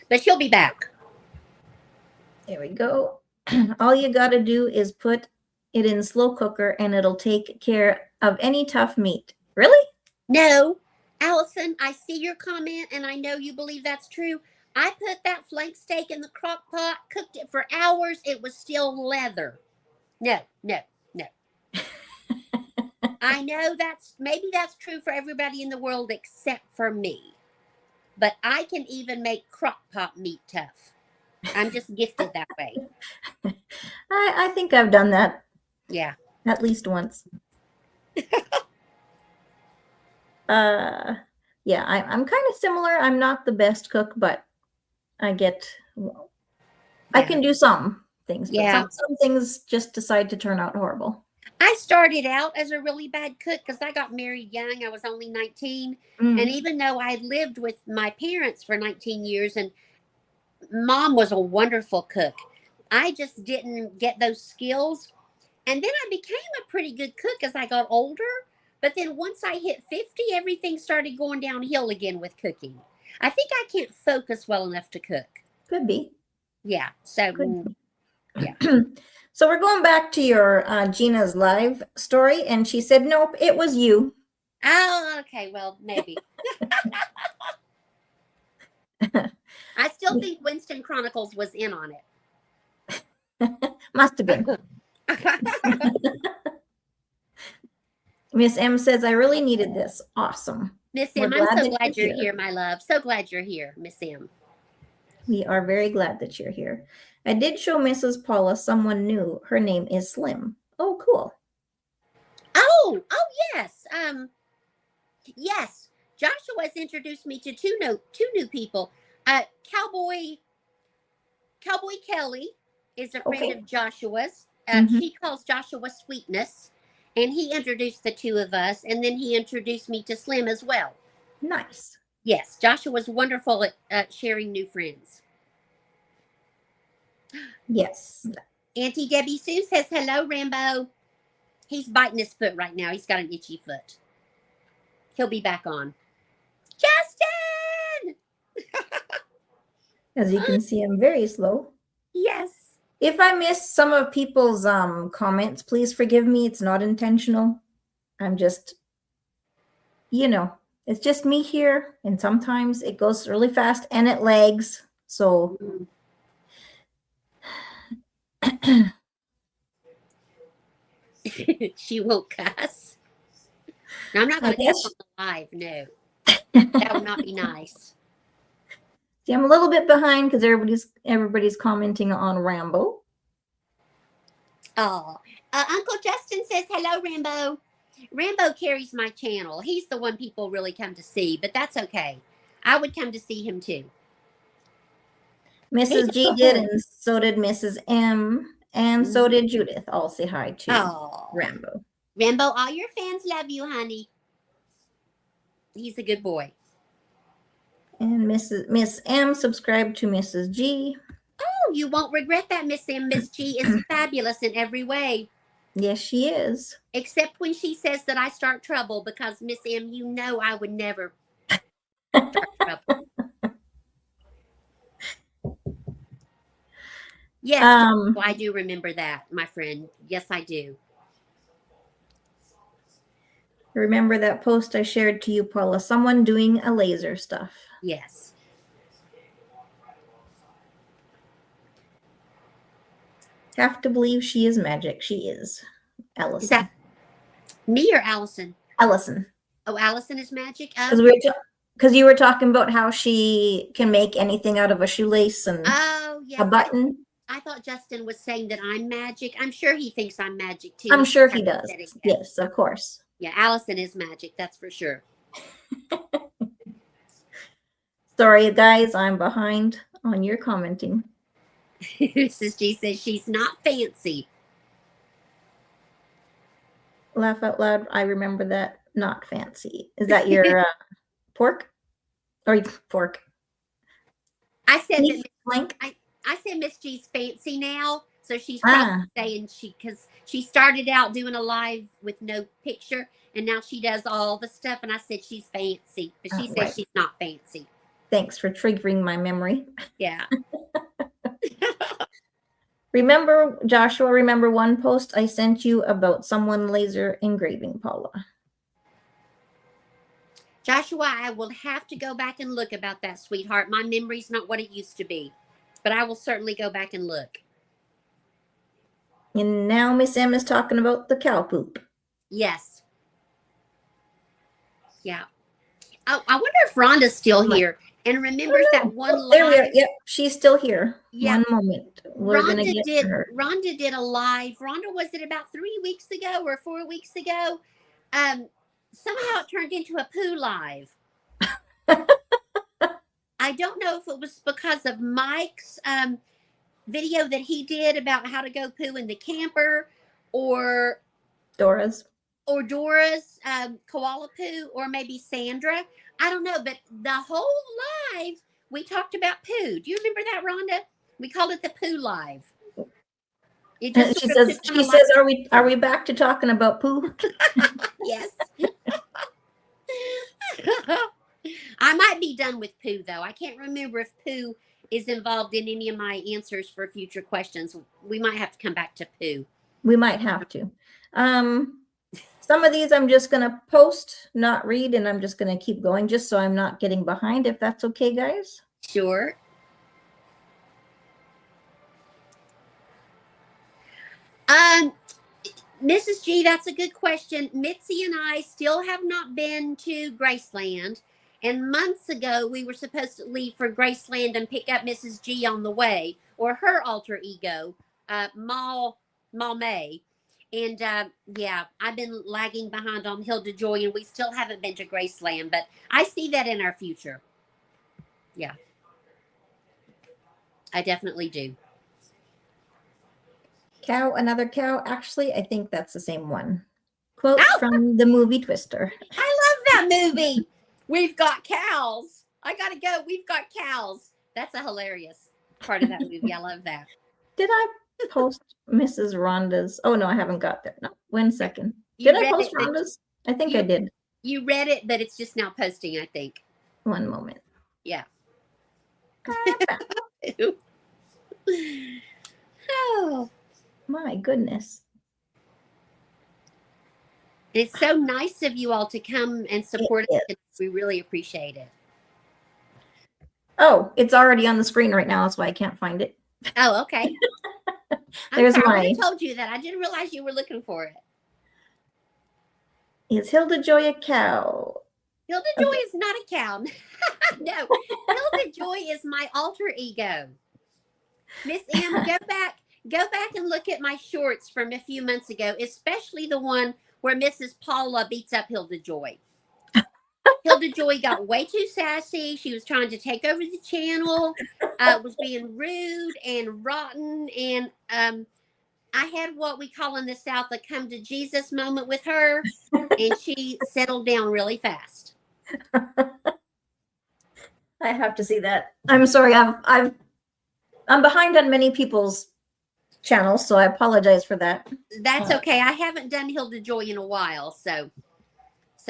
But she'll be back. There we go. All you got to do is put it in slow cooker and it'll take care of any tough meat. Really? No. Allison, I see your comment and I know you believe that's true. I put that flank steak in the crock pot, cooked it for hours. It was still leather. No. I know maybe that's true for everybody in the world except for me. But I can even make crock pot meat tough. I'm just gifted that way. I think I've done that. Yeah. At least once. Yeah, I'm kind of similar. I'm not the best cook, but I can do some things, but some things just decide to turn out horrible. I started out as a really bad cook because I got married young. I was only 19. And even though I lived with my parents for 19 years and Mom was a wonderful cook, I just didn't get those skills. And then I became a pretty good cook as I got older. But then once I hit 50, everything started going downhill again with cooking. I think I can't focus well enough to cook. Could be. Yeah. So, yeah. So we're going back to your Gina's live story. And she said, nope, it was you. Oh, okay. Well, maybe. I still think Winston Chronicles was in on it. Must have been. Miss M says, I really needed this. Awesome. Miss M, I'm so glad you're here, my love. So glad you're here, Miss M. We are very glad that you're here. I did show Mrs. Paula someone new. Her name is Slim. Oh, cool. Oh, yes. Yes. Joshua has introduced me to two new people. Cowboy Kelly is a friend of Joshua's. She calls Joshua Sweetness. And he introduced the two of us, and then he introduced me to Slim as well. Nice. Yes, Joshua's wonderful at sharing new friends. Yes. Auntie Debbie Sue says, hello, Rambo. He's biting his foot right now. He's got an itchy foot. He'll be back on. Justin! As you can see, I'm very slow. Yes. If I missed some of people's comments, please forgive me. It's not intentional. I'm just, it's just me here. And sometimes it goes really fast and it lags. So she won't cuss. No, I'm not going to cuss on the live. No. That would not be nice. See, I'm a little bit behind because everybody's commenting on Rambo. Oh, Uncle Justin says, hello, Rambo. Rambo carries my channel. He's the one people really come to see, but that's okay. I would come to see him too. Mrs. G did, and so did Mrs. M, and so did Judith. All say hi to Oh, Rambo. Rambo, all your fans love you, honey. He's a good boy. And Miss M subscribed to Mrs. G. Oh, you won't regret that, Miss M. Miss G is fabulous in every way. Yes, she is. Except when she says that I start trouble, because Miss M, you know I would never start trouble. Yes, I do remember that, my friend. Yes, I do. Remember that post I shared to you, Paula? Someone doing a laser stuff. Yes. Have to believe she is magic. She is. Allison. Is that me or Allison? Allison. Oh, Allison is magic? Because you were talking about how she can make anything out of a shoelace and yes, a button. I thought Justin was saying that I'm magic. I'm sure he thinks I'm magic too. I'm sure he does. Yes, of course. Yeah, Allison is magic. That's for sure. Sorry, guys, I'm behind on your commenting. Mrs. G says she's not fancy. Laugh out loud. I remember that. Not fancy. Is that your pork? Or pork? I said Beef that I said Miss G's fancy now. So she's probably saying because she started out doing a live with no picture, and now she does all the stuff. And I said she's fancy, but she says she's not fancy. Thanks for triggering my memory. Yeah. Remember, Joshua, remember one post I sent you about someone laser engraving, Paula? Joshua, I will have to go back and look about that, sweetheart. My memory's not what it used to be, but I will certainly go back and look. And now Miss M is talking about the cow poop. Yes. Yeah. Oh, I wonder if Rhonda's still here and remembers that one live. There we are. Yep, she's still here. Yeah. One moment. Rhonda did a live. Rhonda, was it about 3 weeks ago or 4 weeks ago? Somehow it turned into a poo live. I don't know if it was because of Mike's video that he did about how to go poo in the camper, or Dora's koala poo, or maybe Sandra. I don't know, but the whole live we talked about poo. Do you remember that, Rhonda? We called it the poo live. She says, "Are we back to talking about poo?" Yes. I might be done with poo, though. I can't remember if poo is involved in any of my answers for future questions. We might have to come back to poo. We might have to. Some of these I'm just going to post, not read, and I'm just going to keep going just so I'm not getting behind, if that's okay, guys. Sure. Mrs. G, that's a good question. Mitzi and I still have not been to Graceland. And months ago, we were supposed to leave for Graceland and pick up Mrs. G on the way, or her alter ego, Mal May. And yeah, I've been lagging behind on Hilda Joy, and we still haven't been to Graceland. But I see that in our future. Yeah, I definitely do. Cow, another cow. Actually, I think that's the same one. Quote from the movie Twister. I love that movie. We've got cows. I gotta go. We've got cows. That's a hilarious part of that movie. I love that. Did I post Mrs. Rhonda's? Oh no, I haven't got there. No, 1 second. Did I post Rhonda's? I think I did. You read it, but it's just now posting, I think. One moment. Yeah. Oh. My goodness. It's so nice of you all to come and support us. We really appreciate it. Oh, it's already on the screen right now. That's why I can't find it. Oh, okay. There's I would have told you that. I didn't realize you were looking for it. Is Hilda Joy a cow? Hilda Joy is not a cow. No, Hilda Joy is my alter ego. Miss M, go back and look at my shorts from a few months ago, especially the one where Mrs. Paula beats up Hilda Joy. Hilda Joy got way too sassy. She was trying to take over the channel, was being rude and rotten. And I had what we call in the South a come to Jesus moment with her, and she settled down really fast. I have to see that. I'm sorry. I'm behind on many people's channels, so I apologize for that. That's okay. I haven't done Hilda Joy in a while, so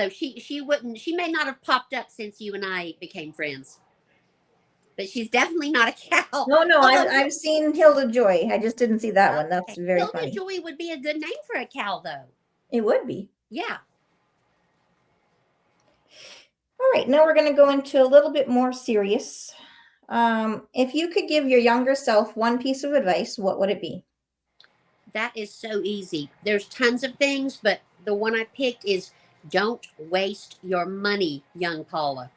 she may not have popped up since you and I became friends. But she's definitely not a cow. No, I've seen Hilda Joy. I just didn't see that one. That's very Hilda funny. Joy would be a good name for a cow, though. It would be. Yeah. All right, now we're going to go into a little bit more serious. If you could give your younger self one piece of advice, what would it be? That is so easy. There's tons of things, but the one I picked is don't waste your money, young Paula.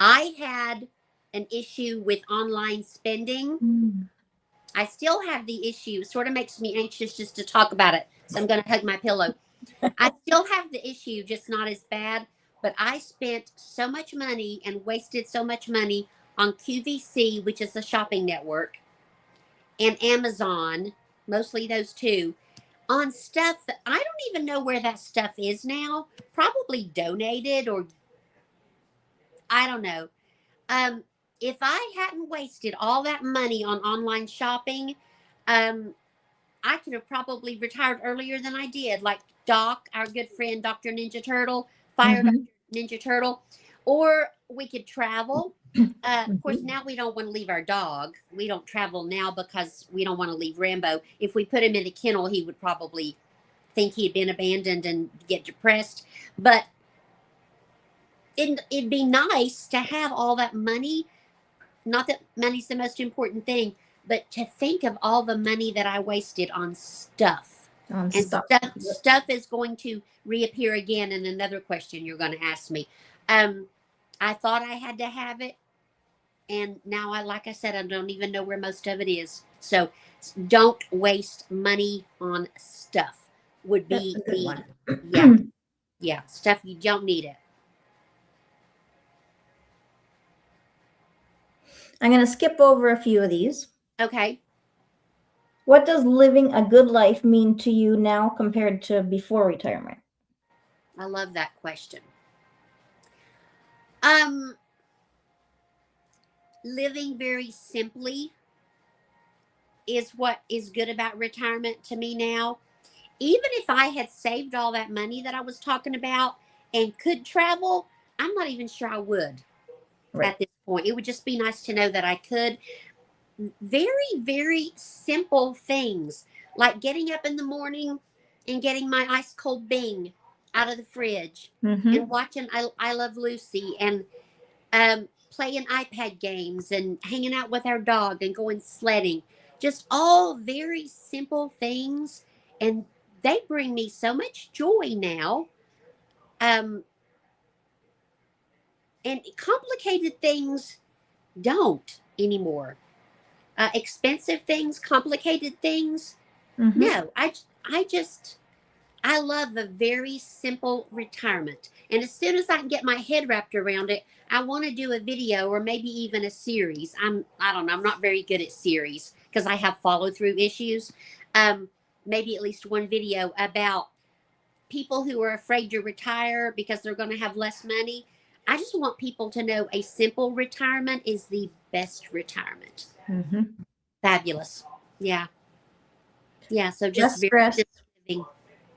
I had an issue with online spending. I still have the issue. It sort of makes me anxious just to talk about it. So I'm going to hug my pillow. I still have the issue, just not as bad. But I spent so much money and wasted so much money on QVC, which is a shopping network, and Amazon, mostly those two, on stuff that I don't even know where that stuff is now. Probably donated, or I don't know. If I hadn't wasted all that money on online shopping, I could have probably retired earlier than I did. Like Doc, our good friend, Dr. Ninja Turtle, Fire Dr. Ninja Turtle, or we could travel. Of course, now we don't want to leave our dog. We don't travel now because we don't want to leave Rambo. If we put him in a kennel, he would probably think he had been abandoned and get depressed. But it'd be nice to have all that money. Not that money's the most important thing, but to think of all the money that I wasted on stuff. Stuff is going to reappear again in another question you're going to ask me. I thought I had to have it, and now like I said, I don't even know where most of it is. So don't waste money on stuff would be the yeah, stuff you don't need it. I'm going to skip over a few of these. Okay. What does living a good life mean to you now compared to before retirement? I love that question. Living very simply is what is good about retirement to me now. Even if I had saved all that money that I was talking about and could travel, I'm not even sure I would at this point. It would just be nice to know that I could. Very, very simple things like getting up in the morning and getting my ice cold Bing out of the fridge and watching I Love Lucy and playing iPad games and hanging out with our dog and going sledding. Just all very simple things, and they bring me so much joy now. And complicated things don't anymore. Expensive things, complicated things. No, I love a very simple retirement. And as soon as I can get my head wrapped around it, I want to do a video or maybe even a series. I don't know. I'm not very good at series because I have follow through issues. Maybe at least one video about people who are afraid to retire because they're going to have less money. I just want people to know a simple retirement is the best retirement. Fabulous. Yeah. So just very living.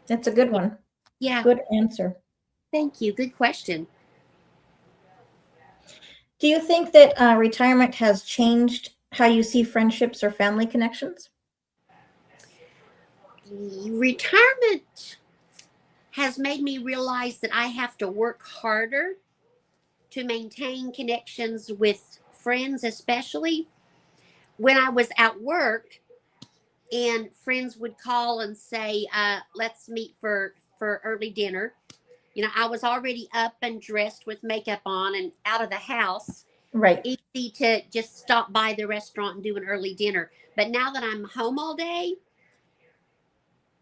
That's a good one. Yeah. Good answer. Thank you. Good question. Do you think that retirement has changed how you see friendships or family connections? Retirement has made me realize that I have to work harder to maintain connections with friends, especially when I was at work and friends would call and say, let's meet for early dinner. You know, I was already up and dressed with makeup on and out of the house. Right. Easy to just stop by the restaurant and do an early dinner. But now that I'm home all day,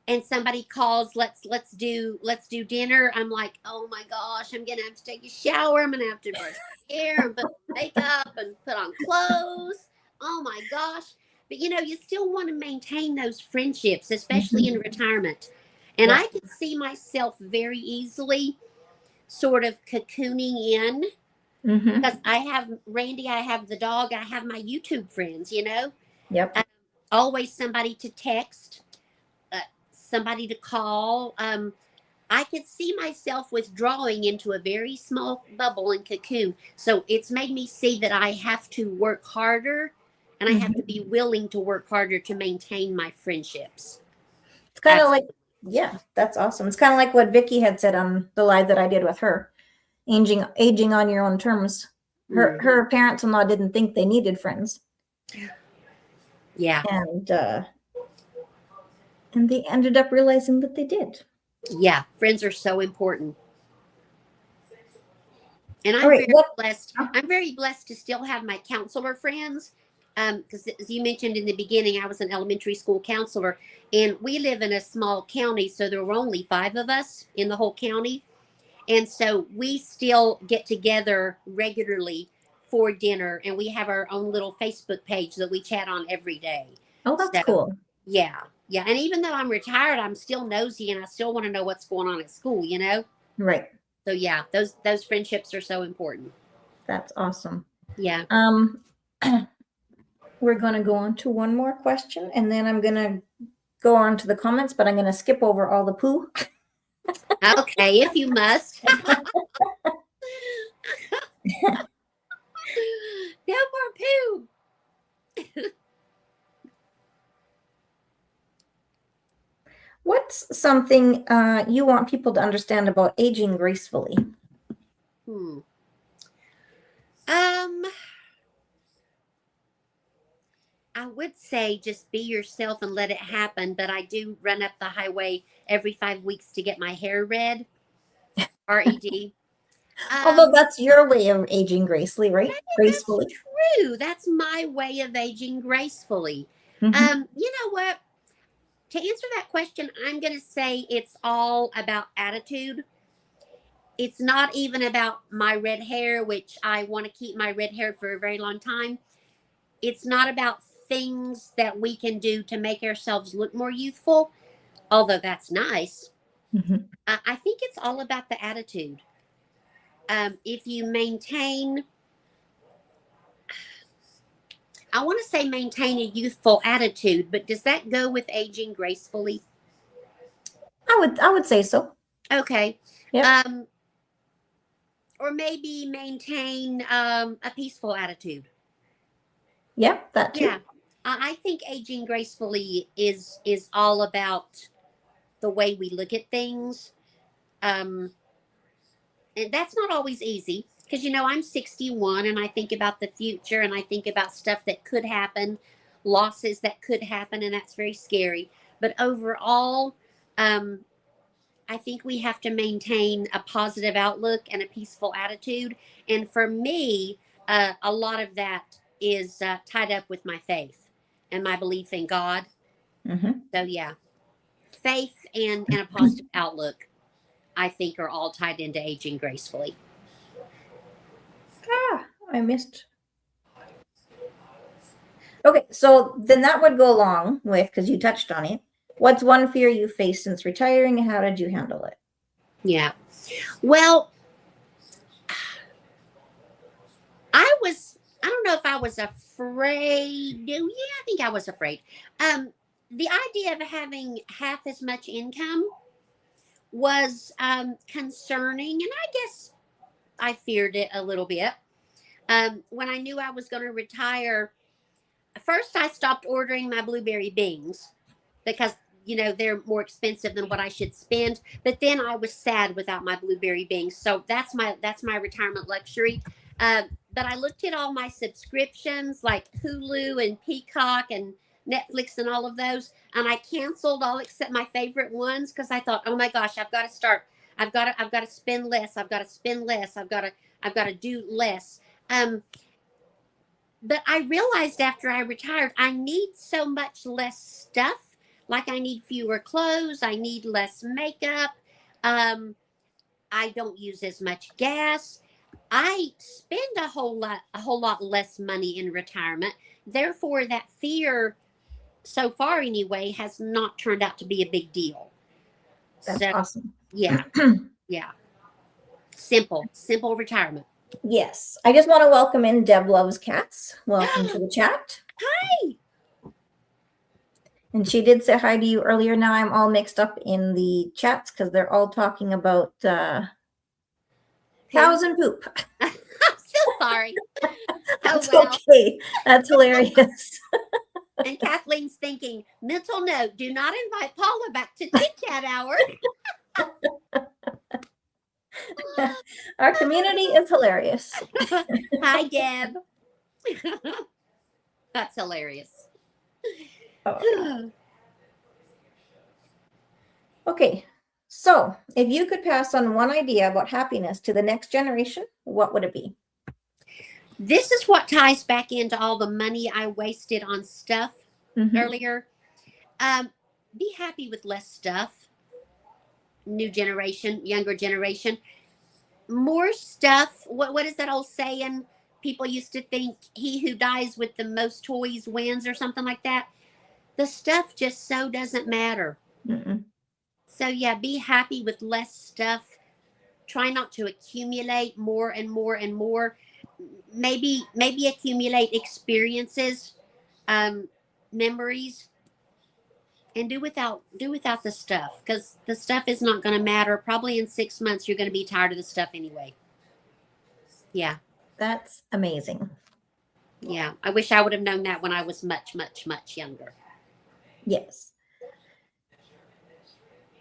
and somebody calls, let's do dinner. I'm like, oh my gosh, I'm gonna have to take a shower. I'm gonna have to brush my hair and put makeup and put on clothes. Oh my gosh. But you still want to maintain those friendships, especially in retirement. And Yeah. I could see myself very easily sort of cocooning in Mm-hmm. because I have Randy, I have the dog, I have my YouTube friends, Yep. always somebody to text, somebody to call. I could see myself withdrawing into a very small bubble and cocoon. So it's made me see that I have to work harder and I have to Mm-hmm. be willing to work harder to maintain my friendships. It's kind of Absolutely. like, yeah, that's awesome. It's kind of like what Vicky had said on the live that I did with her. Aging on your own terms. Her parents-in-law didn't think they needed friends. Yeah. And they ended up realizing that they did. Yeah. Friends are so important. And All I'm right. very What? blessed. I'm very blessed to still have my counselor friends. Because as you mentioned in the beginning, I was an elementary school counselor, and we live in a small county, so there were only 5 of us in the whole county. And so we still get together regularly for dinner, and we have our own little Facebook page that we chat on every day. Oh, that's So, cool. yeah, yeah. And even though I'm retired, I'm still nosy, and I still want to know what's going on at school. Right. So yeah, those friendships are so important. That's awesome. Yeah. We're going to go on to one more question, and then I'm going to go on to the comments, but I'm going to skip over all the poo. Okay, if you must. No more poo. What's something you want people to understand about aging gracefully? I would say just be yourself and let it happen, but I do run up the highway every 5 weeks to get my hair red. RED. Although that's your way of aging gracefully, right? That's Gracefully. true. That's my way of aging gracefully. Mm-hmm. You know what? To answer that question, I'm going to say it's all about attitude. It's not even about my red hair, which I want to keep my red hair for a very long time. It's not about things that we can do to make ourselves look more youthful, although that's nice. Mm-hmm. I think it's all about the attitude. If you maintain, I want to say maintain a youthful attitude, but does that go with aging gracefully? I would say so. Okay. Yeah. Or maybe maintain a peaceful attitude. Yep, that too. Yeah. I think aging gracefully is all about the way we look at things. And that's not always easy because I'm 61 and I think about the future and I think about stuff that could happen, losses that could happen, and that's very scary. But overall, I think we have to maintain a positive outlook and a peaceful attitude. And for me, a lot of that is tied up with my faith and my belief in God. Mm-hmm. So yeah, faith and a positive outlook, I think, are all tied into aging gracefully. I missed. Okay, so then that would go along with, because you touched on it. What's one fear you faced since retiring, and how did you handle it? Yeah. Well, I don't know if I was afraid. Yeah, I think I was afraid. The idea of having half as much income was concerning, and I guess I feared it a little bit. When I knew I was going to retire, first I stopped ordering my blueberry bings because they're more expensive than what I should spend. But then I was sad without my blueberry bings, so that's my retirement luxury. But I looked at all my subscriptions like Hulu and Peacock and Netflix and all of those, and I canceled all except my favorite ones because I thought, oh my gosh, I've got to start. I've got to spend less. I've got to spend less. I've got to do less. But I realized after I retired, I need so much less stuff. Like I need fewer clothes. I need less makeup. I don't use as much gas. I spend a whole lot less money in retirement. Therefore, that fear, so far anyway, has not turned out to be a big deal. That's So, awesome. yeah, yeah. Simple retirement. Yes. I just want to welcome in Deb Loves Cats. Welcome to the chat. Hi. And she did say hi to you earlier. Now I'm all mixed up in the chats because they're all talking about cows and poop. I'm so sorry. That's well. okay. That's hilarious. And Kathleen's thinking, mental note, do not invite Paula back to Chit Chat hour. Our community is hilarious. Hi, Deb. That's hilarious. Oh. Okay. So if you could pass on one idea about happiness to the next generation, what would it be? This is what ties back into all the money I wasted on stuff earlier. Be happy with less stuff. New generation, younger generation. More stuff. What is that old saying? People used to think he who dies with the most toys wins or something like that. The stuff just so doesn't matter. So yeah, be happy with less stuff. Try not to accumulate more and more and more. Maybe accumulate experiences, memories, and do without the stuff, because the stuff is not going to matter. Probably in 6 months you're going to be tired of the stuff anyway. Yeah, that's amazing. Yeah, I wish I would have known that when I was much younger. Yes,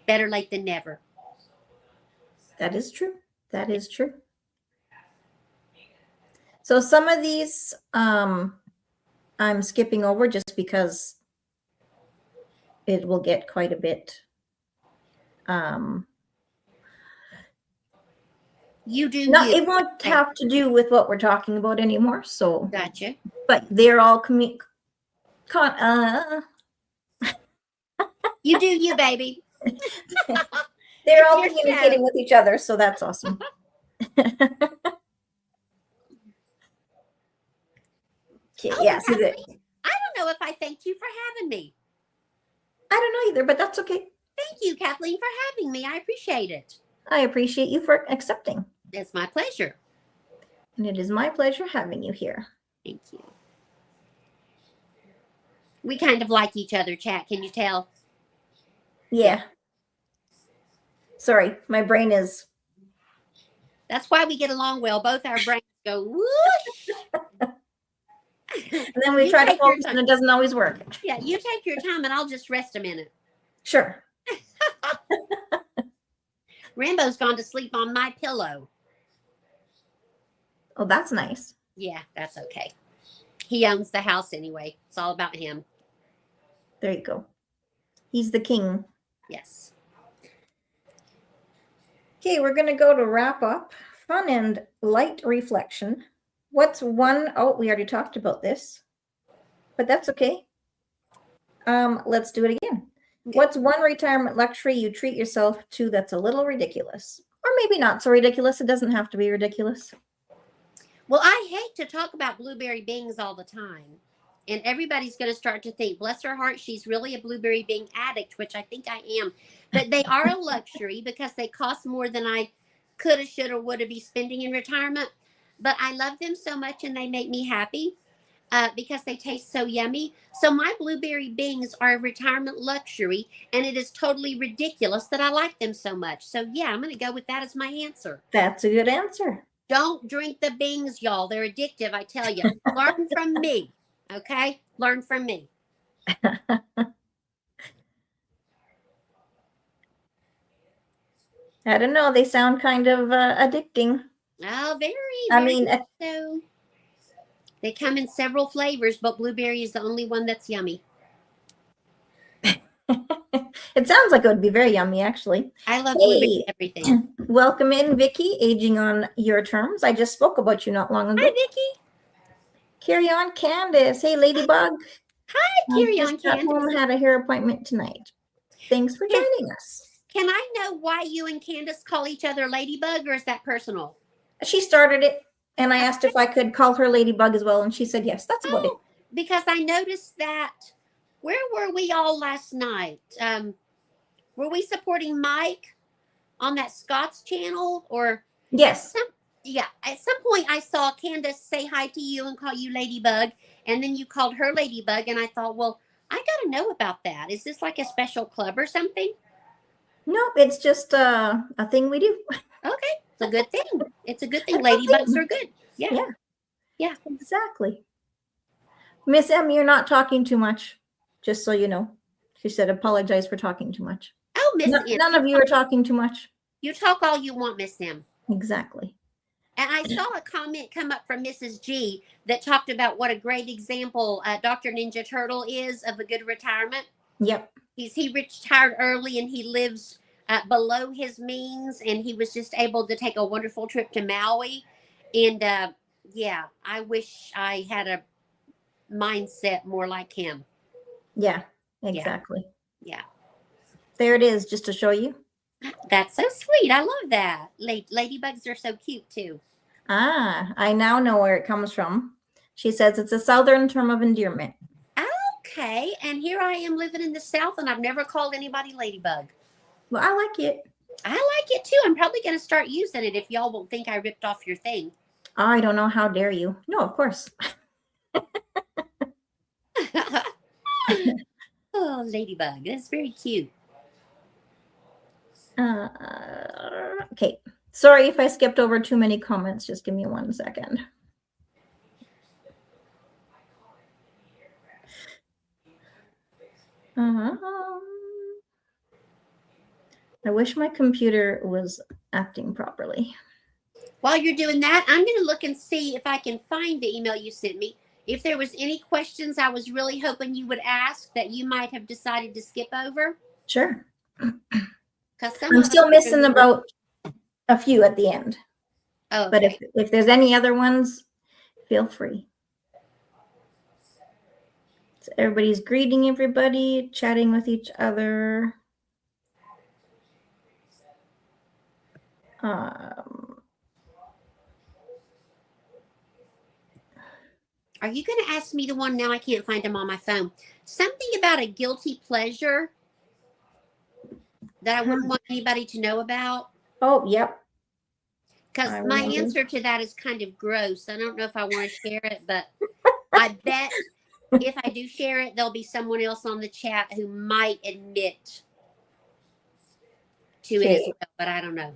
better late than never. That is true. That is true. So some of these I'm skipping over just because it will get quite a bit. You do. No, it won't have to do with what we're talking about anymore. So gotcha. But they're all you do you, baby. They're all communicating with each other, so that's awesome. Okay, yeah. So I don't know if I thanked you for having me. I don't know either, but that's okay. Thank you, Kathleen, for having me. I appreciate it. I appreciate you for accepting. It's my pleasure. And it is my pleasure having you here. Thank you. We kind of like each other, chat. Can you tell? Yeah. Sorry, my brain is. That's why we get along well. Both our brains go whoosh. And then we try to focus and it doesn't always work. Yeah, you take your time and I'll just rest a minute. Sure. Rambo's gone to sleep on my pillow. Oh, that's nice. Yeah, that's okay. He owns the house anyway. It's all about him. There you go. He's the king. Yes. Okay, we're going to go to wrap up. Fun and light reflection. What's one? Oh, we already talked about this, but that's okay. Let's do it again. Okay. What's one retirement luxury you treat yourself to that's a little ridiculous? Or maybe not so ridiculous. It doesn't have to be ridiculous. Well, I hate to talk about blueberry bings all the time. And everybody's going to start to think, bless her heart, she's really a blueberry bing addict, which I think I am. But they are a luxury because they cost more than I coulda, shoulda, woulda be spending in retirement. But I love them so much and they make me happy because they taste so yummy. So my blueberry bings are a retirement luxury, and it is totally ridiculous that I like them so much. So yeah, I'm going to go with that as my answer. That's a good answer. Don't drink the bings, y'all. They're addictive, I tell you. Learn from me. Okay? Learn from me. I don't know. They sound kind of addicting. Oh, very. I mean, so they come in several flavors, but blueberry is the only one that's yummy. It sounds like it would be very yummy, actually. I love blueberry everything. Welcome in, Vicky, aging on your terms. I just spoke about you not long ago. Hi, Vicky. Carry on, Candace. Hey, Ladybug. I Carry just on, got home Candace. and had a hair appointment tonight. Thanks for joining us. Can I know why you and Candace call each other Ladybug, or is that personal? She started it, and I asked if I could call her Ladybug as well, and she said yes. That's about it. Because I noticed that. Where were we all last night? Were we supporting Mike on that Scott's channel, or Yes. at some point I saw Candace say hi to you and call you Ladybug, and then you called her Ladybug, and I thought, well, I gotta know about that. Is this like a special club or something? Nope, it's just a thing we do. Okay, it's a good thing. It's a good thing. It's a Ladybugs thing. are good. Yeah. Yeah. Yeah. Exactly. Miss M, you're not talking too much, just so you know. She said apologize for talking too much. Oh, Miss M. None of you are talking too much. You talk all you want, Miss M. Exactly. And I saw a comment come up from Mrs. G that talked about what a great example Dr. Ninja Turtle is of a good retirement. Yep. He retired early and he lives below his means, and he was just able to take a wonderful trip to Maui. And yeah, I wish I had a mindset more like him. Yeah, exactly. Yeah. There it is, just to show you. That's so sweet. I love that. Ladybugs are so cute too. Ah, I now know where it comes from. She says it's a southern term of endearment. Okay, and here I am living in the South, and I've never called anybody Ladybug. Well, I like it. I like it too. I'm probably going to start using it if y'all won't think I ripped off your thing. I don't know. How dare you? No, of course. Oh, Ladybug. That's very cute. Okay. Sorry if I skipped over too many comments. Just give me 1 second. I wish my computer was acting properly. While you're doing that, I'm going to look and see if I can find the email you sent me. If there was any questions I was really hoping you would ask that you might have decided to skip over. Sure. Because I'm still missing about a few at the end. Oh, but okay. if there's any other ones, feel free. So everybody's greeting everybody, chatting with each other. Are you going to ask me the one now? I can't find them on my phone. Something about a guilty pleasure that I wouldn't want anybody to know about. Oh, yep. Because my answer to that is kind of gross. I don't know if I want to share it, but I bet if I do share it, there'll be someone else on the chat who might admit to it as well, but I don't know.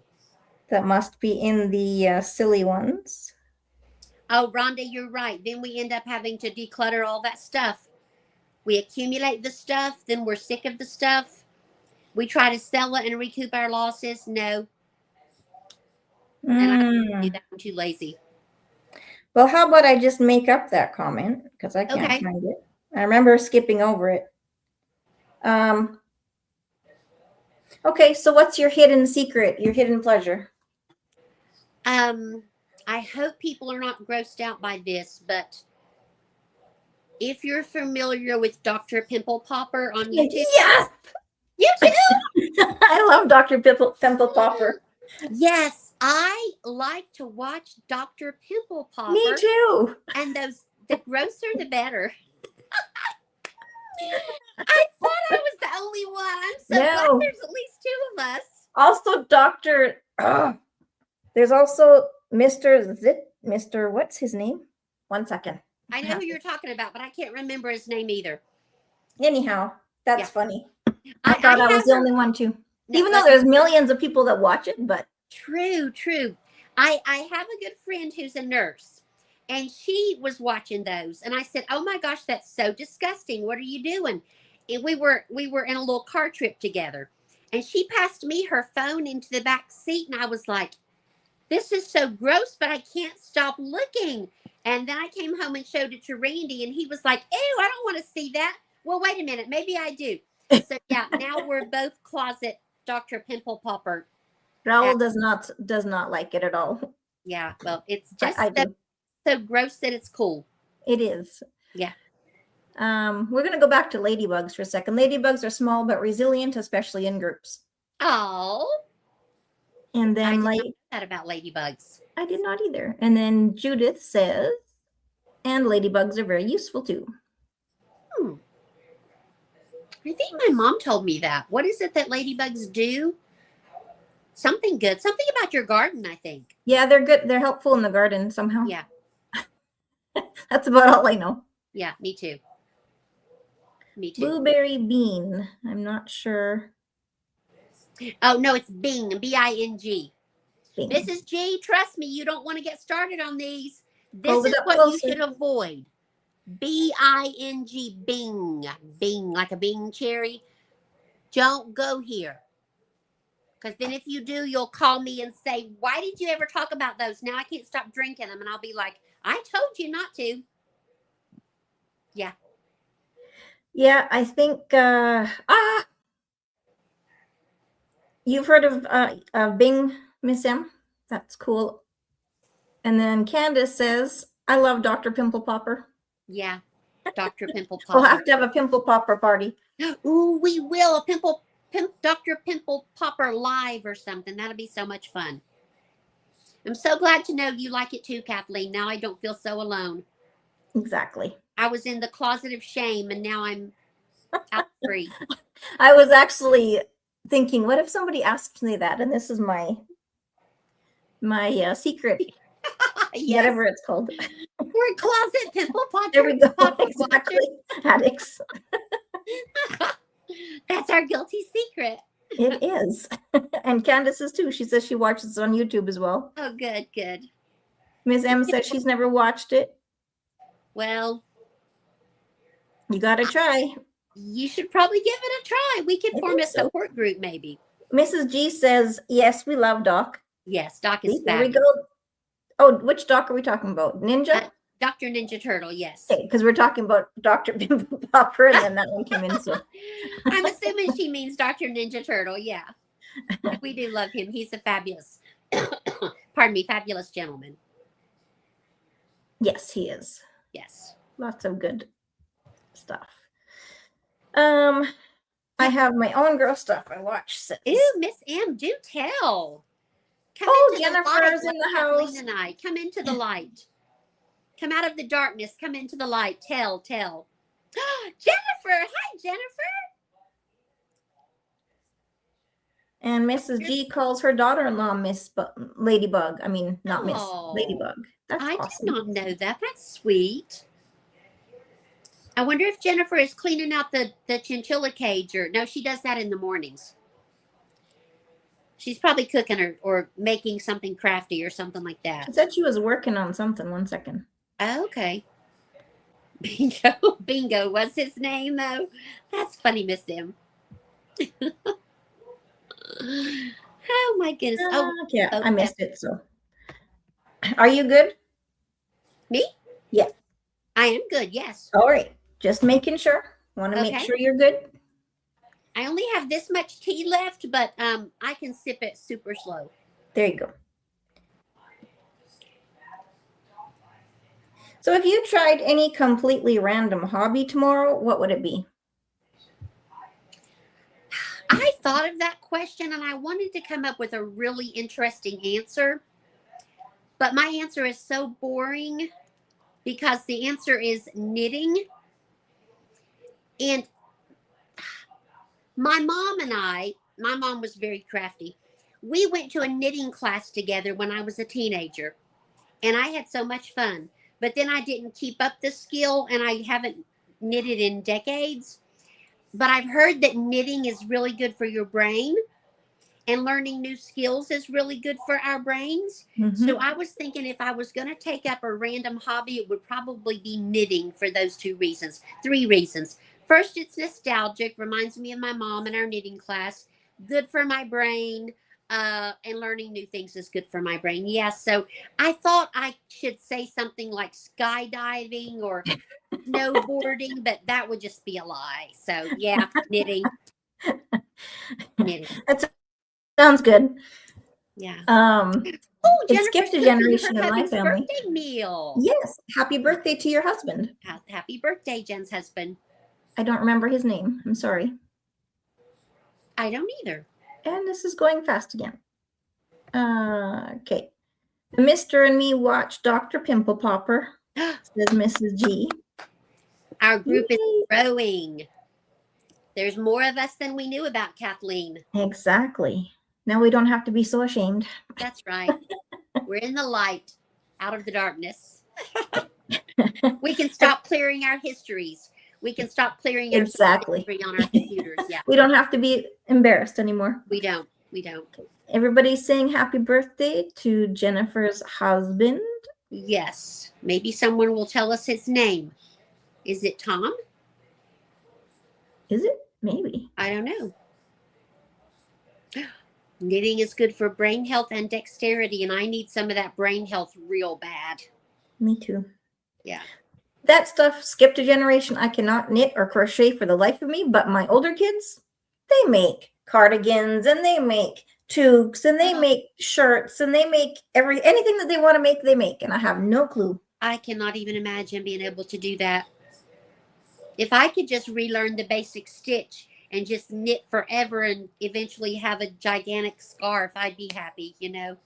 That must be in the silly ones. Oh, Rhonda, you're right. Then we end up having to declutter all that stuff. We accumulate the stuff, then we're sick of the stuff. We try to sell it and recoup our losses. No. And I don't do that. I'm too lazy. Well, how about I just make up that comment because I can't find it. I remember skipping over it. Okay, so what's your hidden secret, your hidden pleasure? I hope people are not grossed out by this, but if you're familiar with Dr. Pimple Popper on YouTube. Yes! You too? I love Dr. Pimple Popper. Yes, I like to watch Dr. Pimple Popper. Me too. And the grosser the better. I thought I was the only one. I'm so glad there's at least two of us. Also, there's also Mr. What's his name? 1 second. I know who you're talking about, but I can't remember his name either. Anyhow, that's funny. I thought I was the only one too. No, even though there's millions of people that watch it, but. True. I have a good friend who's a nurse, and she was watching those. And I said, oh my gosh, that's so disgusting. What are you doing? And we were in a little car trip together, and she passed me her phone into the back seat, and I was like, this is so gross, but I can't stop looking. And then I came home and showed it to Randy, and he was like, ew, I don't want to see that. Well, wait a minute. Maybe I do. So yeah, now we're both closet Dr. Pimple Popper. Raul does not like it at all. Yeah, well, it's just I do. so gross that it's cool. It is. Yeah. We're going to go back to ladybugs for a second. Ladybugs are small but resilient, especially in groups. Oh, And I then did not know that about ladybugs. I did not either. And then Judith says, and ladybugs are very useful too. I think my mom told me that. What is it that ladybugs do? Something good. Something about your garden, I think. Yeah, they're good. They're helpful in the garden somehow. Yeah. That's about all I know. Yeah, me too. Me too. Blueberry bean. I'm not sure. Oh, no, it's Bing. B-I-N-G. Bing. Mrs. G, trust me, you don't want to get started on these. This Hold it is up what closer. you should avoid. B-I-N-G, Bing. Bing, like a Bing cherry. Don't go here. Because then if you do, you'll call me and say, why did you ever talk about those? Now I can't stop drinking them. And I'll be like, I told you not to. Yeah. Yeah, I think you've heard of Bing, Miss M? That's cool. And then Candace says, I love Dr. Pimple Popper. Yeah. Dr. Pimple Popper. We'll have to have a Pimple Popper party. Ooh, we will. Dr. Pimple Popper live or something. That'll be so much fun. I'm so glad to know you like it too, Kathleen. Now I don't feel so alone. Exactly. I was in the closet of shame and now I'm out free. I was actually thinking, what if somebody asked me that? And this is my secret, Yes. whatever it's called. We're closet Pimple Popper. There we go. Popper Exactly. Addicts. That's our guilty secret. It is. And Candace is too. She says she watches it on YouTube as well. Oh, good, good. Ms. M says she's never watched it. Well, you got to try. You should probably give it a try. We could form a support group, maybe. Mrs. G says, yes, we love Doc. Yes, Doc is There we fabulous. go. Oh, which Doc are we talking about? Ninja? Dr. Ninja Turtle, yes. Okay, because we're talking about Dr. Pimple Popper, and then that one came in. So I'm assuming she means Dr. Ninja Turtle, yeah. We do love him. He's a fabulous, fabulous gentleman. Yes, he is. Yes. Lots of good stuff. I have my own girl stuff I watch. Since. Ooh, Miss M, do tell. Come into Jennifer's the light, in the Kathleen house. and I. Come into the light. Come out of the darkness. Come into the light. Tell. Jennifer. Hi, Jennifer. And Mrs. G calls her daughter-in-law Miss Ladybug. I mean, not Miss Ladybug. That's awesome. I did not know that. That's sweet. I wonder if Jennifer is cleaning out the chinchilla cage or no, she does that in the mornings. She's probably cooking or making something crafty or something like that. She said she was working on something. 1 second. Oh, okay. Bingo was his name, though. That's funny, Miss M. Oh, my goodness. Yeah, okay. I missed it. So, are you good? Me? Yeah. I am good, yes. All right. Just making sure. Want to make sure you're good. I only have this much tea left, but I can sip it super slow. There you go. So if you tried any completely random hobby tomorrow, what would it be? I thought of that question and I wanted to come up with a really interesting answer. But my answer is so boring because the answer is knitting. And my mom was very crafty. We went to a knitting class together when I was a teenager. And I had so much fun. But then I didn't keep up the skill and I haven't knitted in decades. But I've heard that knitting is really good for your brain and learning new skills is really good for our brains. Mm-hmm. So I was thinking if I was going to take up a random hobby, it would probably be knitting for those 3 reasons. First, it's nostalgic, reminds me of my mom and our knitting class. Good for my brain. And learning new things is good for my brain. Yes. So I thought I should say something like skydiving or snowboarding, but that would just be a lie. So yeah, knitting. That sounds good. Yeah. Um, Oh, it Jennifer's skipped a cooking generation her in my hubby's family. birthday meal. Yes. Happy birthday to your husband. Happy birthday, Jen's husband. I don't remember his name. I'm sorry. I don't either. And this is going fast again. Okay. Mr. and me watched Dr. Pimple Popper, says Mrs. G. Our group Yay. is growing. There's more of us than we knew about, Kathleen. Exactly. Now we don't have to be so ashamed. That's right. We're in the light, out of the darkness. We can stop clearing our histories. We can stop clearing our Exactly. history on our computers. Yeah. We don't have to be embarrassed anymore. We don't. We don't. Everybody's saying happy birthday to Jennifer's husband. Yes. Maybe someone will tell us his name. Is it Tom? Is it? Maybe. I don't know. Knitting is good for brain health and dexterity, and I need some of that brain health real bad. Me too. Yeah. That stuff skipped a generation. I cannot knit or crochet for the life of me, but my older kids, they make cardigans and they make toques and they make shirts and they make anything that they want to make, they make. And I have no clue. I cannot even imagine being able to do that. If I could just relearn the basic stitch and just knit forever and eventually have a gigantic scarf, I'd be happy, you know?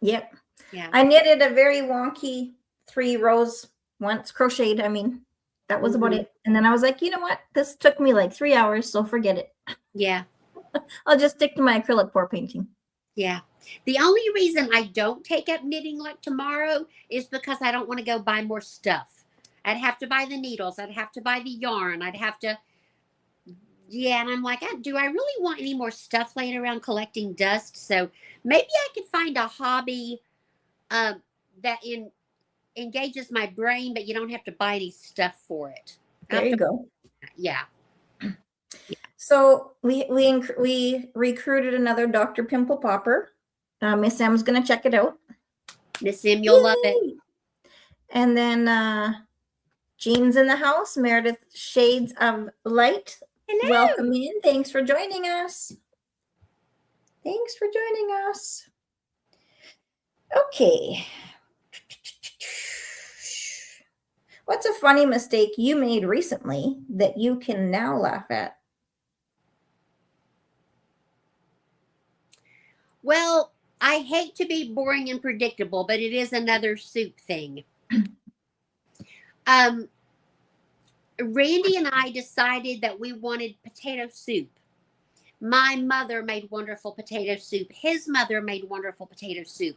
Yep. Yeah. I knitted a very wonky 3 rows once, crocheted. I mean, that was about it. And then I was like, you know what? This took me like 3 hours, so forget it. Yeah. I'll just stick to my acrylic pour painting. Yeah. The only reason I don't take up knitting like tomorrow is because I don't want to go buy more stuff. I'd have to buy the needles. I'd have to buy the yarn. I'd have to. Yeah. And I'm like, do I really want any more stuff laying around collecting dust? So maybe I could find a hobby that engages my brain, but you don't have to buy any stuff for it. There you go. Yeah. So we recruited another Dr. Pimple Popper. Miss Sam's going to check it out. Miss Sim, you'll love it. And then Jean's in the house. Meredith Shades of Light. Hello. Welcome in. Thanks for joining us. Thanks for joining us. Okay. What's a funny mistake you made recently that you can now laugh at? Well, I hate to be boring and predictable, but it is another soup thing. Randy and I decided that we wanted potato soup. My mother made wonderful potato soup. His mother made wonderful potato soup.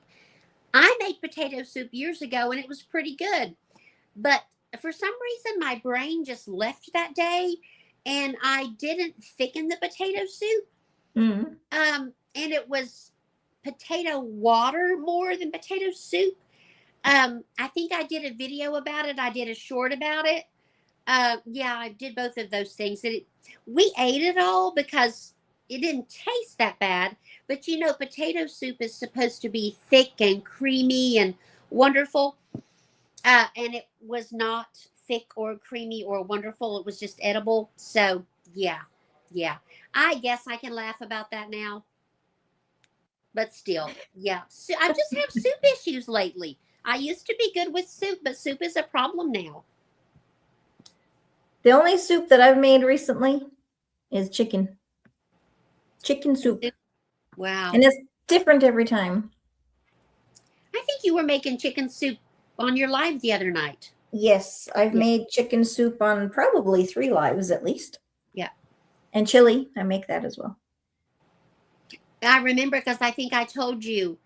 I made potato soup years ago and it was pretty good. But for some reason, my brain just left that day and I didn't thicken the potato soup. Mm. And it was potato water more than potato soup. I think I did a video about it. I did a short about it. Yeah, I did both of those things. We ate it all because it didn't taste that bad. But you know, potato soup is supposed to be thick and creamy and wonderful. And it was not thick or creamy or wonderful. It was just edible. So yeah. I guess I can laugh about that now. But still, yeah. So I just have soup issues lately. I used to be good with soup, but soup is a problem now. The only soup that I've made recently is chicken. Chicken soup. Wow. And it's different every time. I think you were making chicken soup on your live the other night. Yes, I've made chicken soup on probably 3 lives at least. Yeah. And chili, I make that as well. I remember because I think I told you.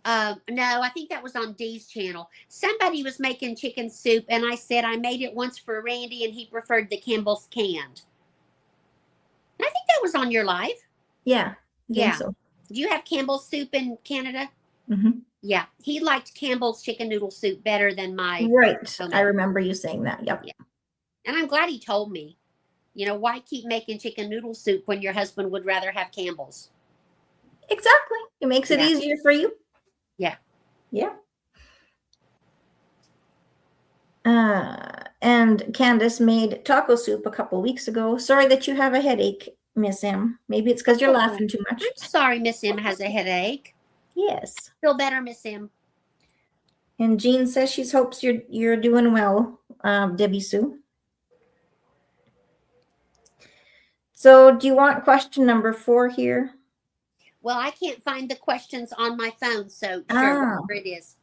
No, I think that was on Dee's channel. Somebody was making chicken soup, and I said I made it once for Randy, and he preferred the Campbell's canned. And I think that was on your live. Yeah. Yeah. So. Do you have Campbell's soup in Canada? Mm-hmm. Yeah. He liked Campbell's chicken noodle soup better than my. Right. I remember you saying that. Yep. Yeah. And I'm glad he told me. You know, why keep making chicken noodle soup when your husband would rather have Campbell's? Exactly. It makes it easier for you. Yeah. Yeah. And Candace made taco soup a couple weeks ago. Sorry that you have a headache, Miss M. Maybe it's because you're laughing too much. I'm sorry Miss M has a headache. Yes. Feel better, Miss M. And Jean says she hopes you're doing well, Debbie Sue. So do you want question number 4 here? Well, I can't find the questions on my phone, so sure, Ah, whatever it is.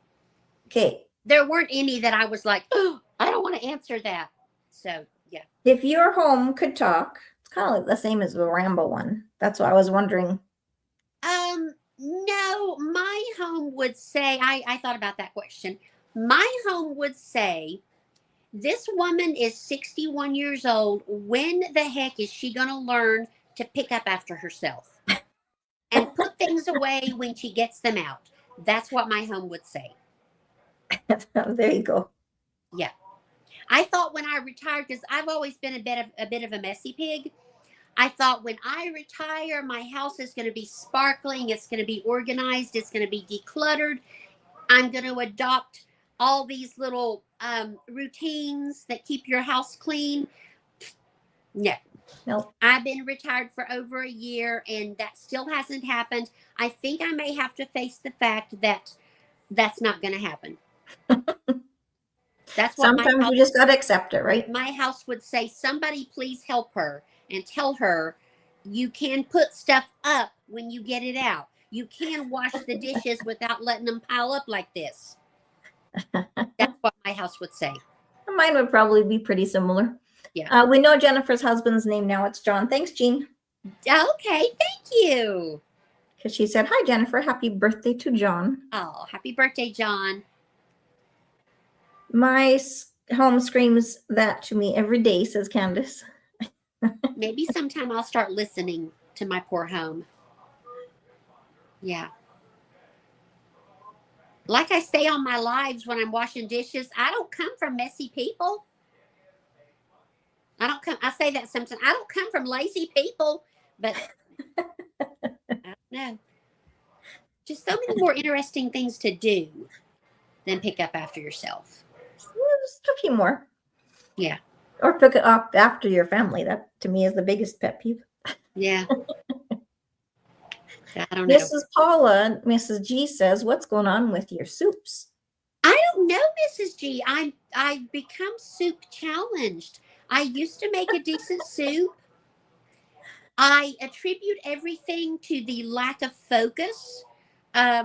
okay. There weren't any that I was like, oh, I don't want to answer that. So, yeah. If your home could talk, it's kind of like the same as the Rambo one. That's what I was wondering. No, my home would say, I thought about that question. My home would say, this woman is 61 years old. When the heck is she going to learn to pick up after herself and put things away when she gets them out? That's what my home would say. There you go. Yeah. I thought when I retired, because I've always been a bit of a messy pig. I thought when I retire, my house is going to be sparkling. It's going to be organized. It's going to be decluttered. I'm going to adopt all these little routines that keep your house clean. No. Nope. I've been retired for over a year, and that still hasn't happened. I think I may have to face the fact that that's not going to happen. That's what Sometimes you just got to accept it, right? my house would say, somebody please help her and tell her you can put stuff up when you get it out. You can wash the dishes without letting them pile up like this. That's what my house would say. Mine would probably be pretty similar. Yeah. We know Jennifer's husband's name now. It's John. Thanks, Jean. Okay, thank you. Because she said, hi, Jennifer. Happy birthday to John. Oh, happy birthday, John. My home screams that to me every day, says Candace. Maybe sometime I'll start listening to my poor home. Yeah. Like I say on my lives when I'm washing dishes, I don't come from messy people. I say that sometimes. I don't come from lazy people, but I don't know. Just so many more interesting things to do than pick up after yourself. Just a few more. Yeah. Or pick it up after your family. That, to me, is the biggest pet peeve. Yeah. I don't know. Mrs. Paula, Mrs. G says, what's going on with your soups? I don't know, Mrs. G. I've become soup challenged. I used to make a decent soup. I attribute everything to the lack of focus. I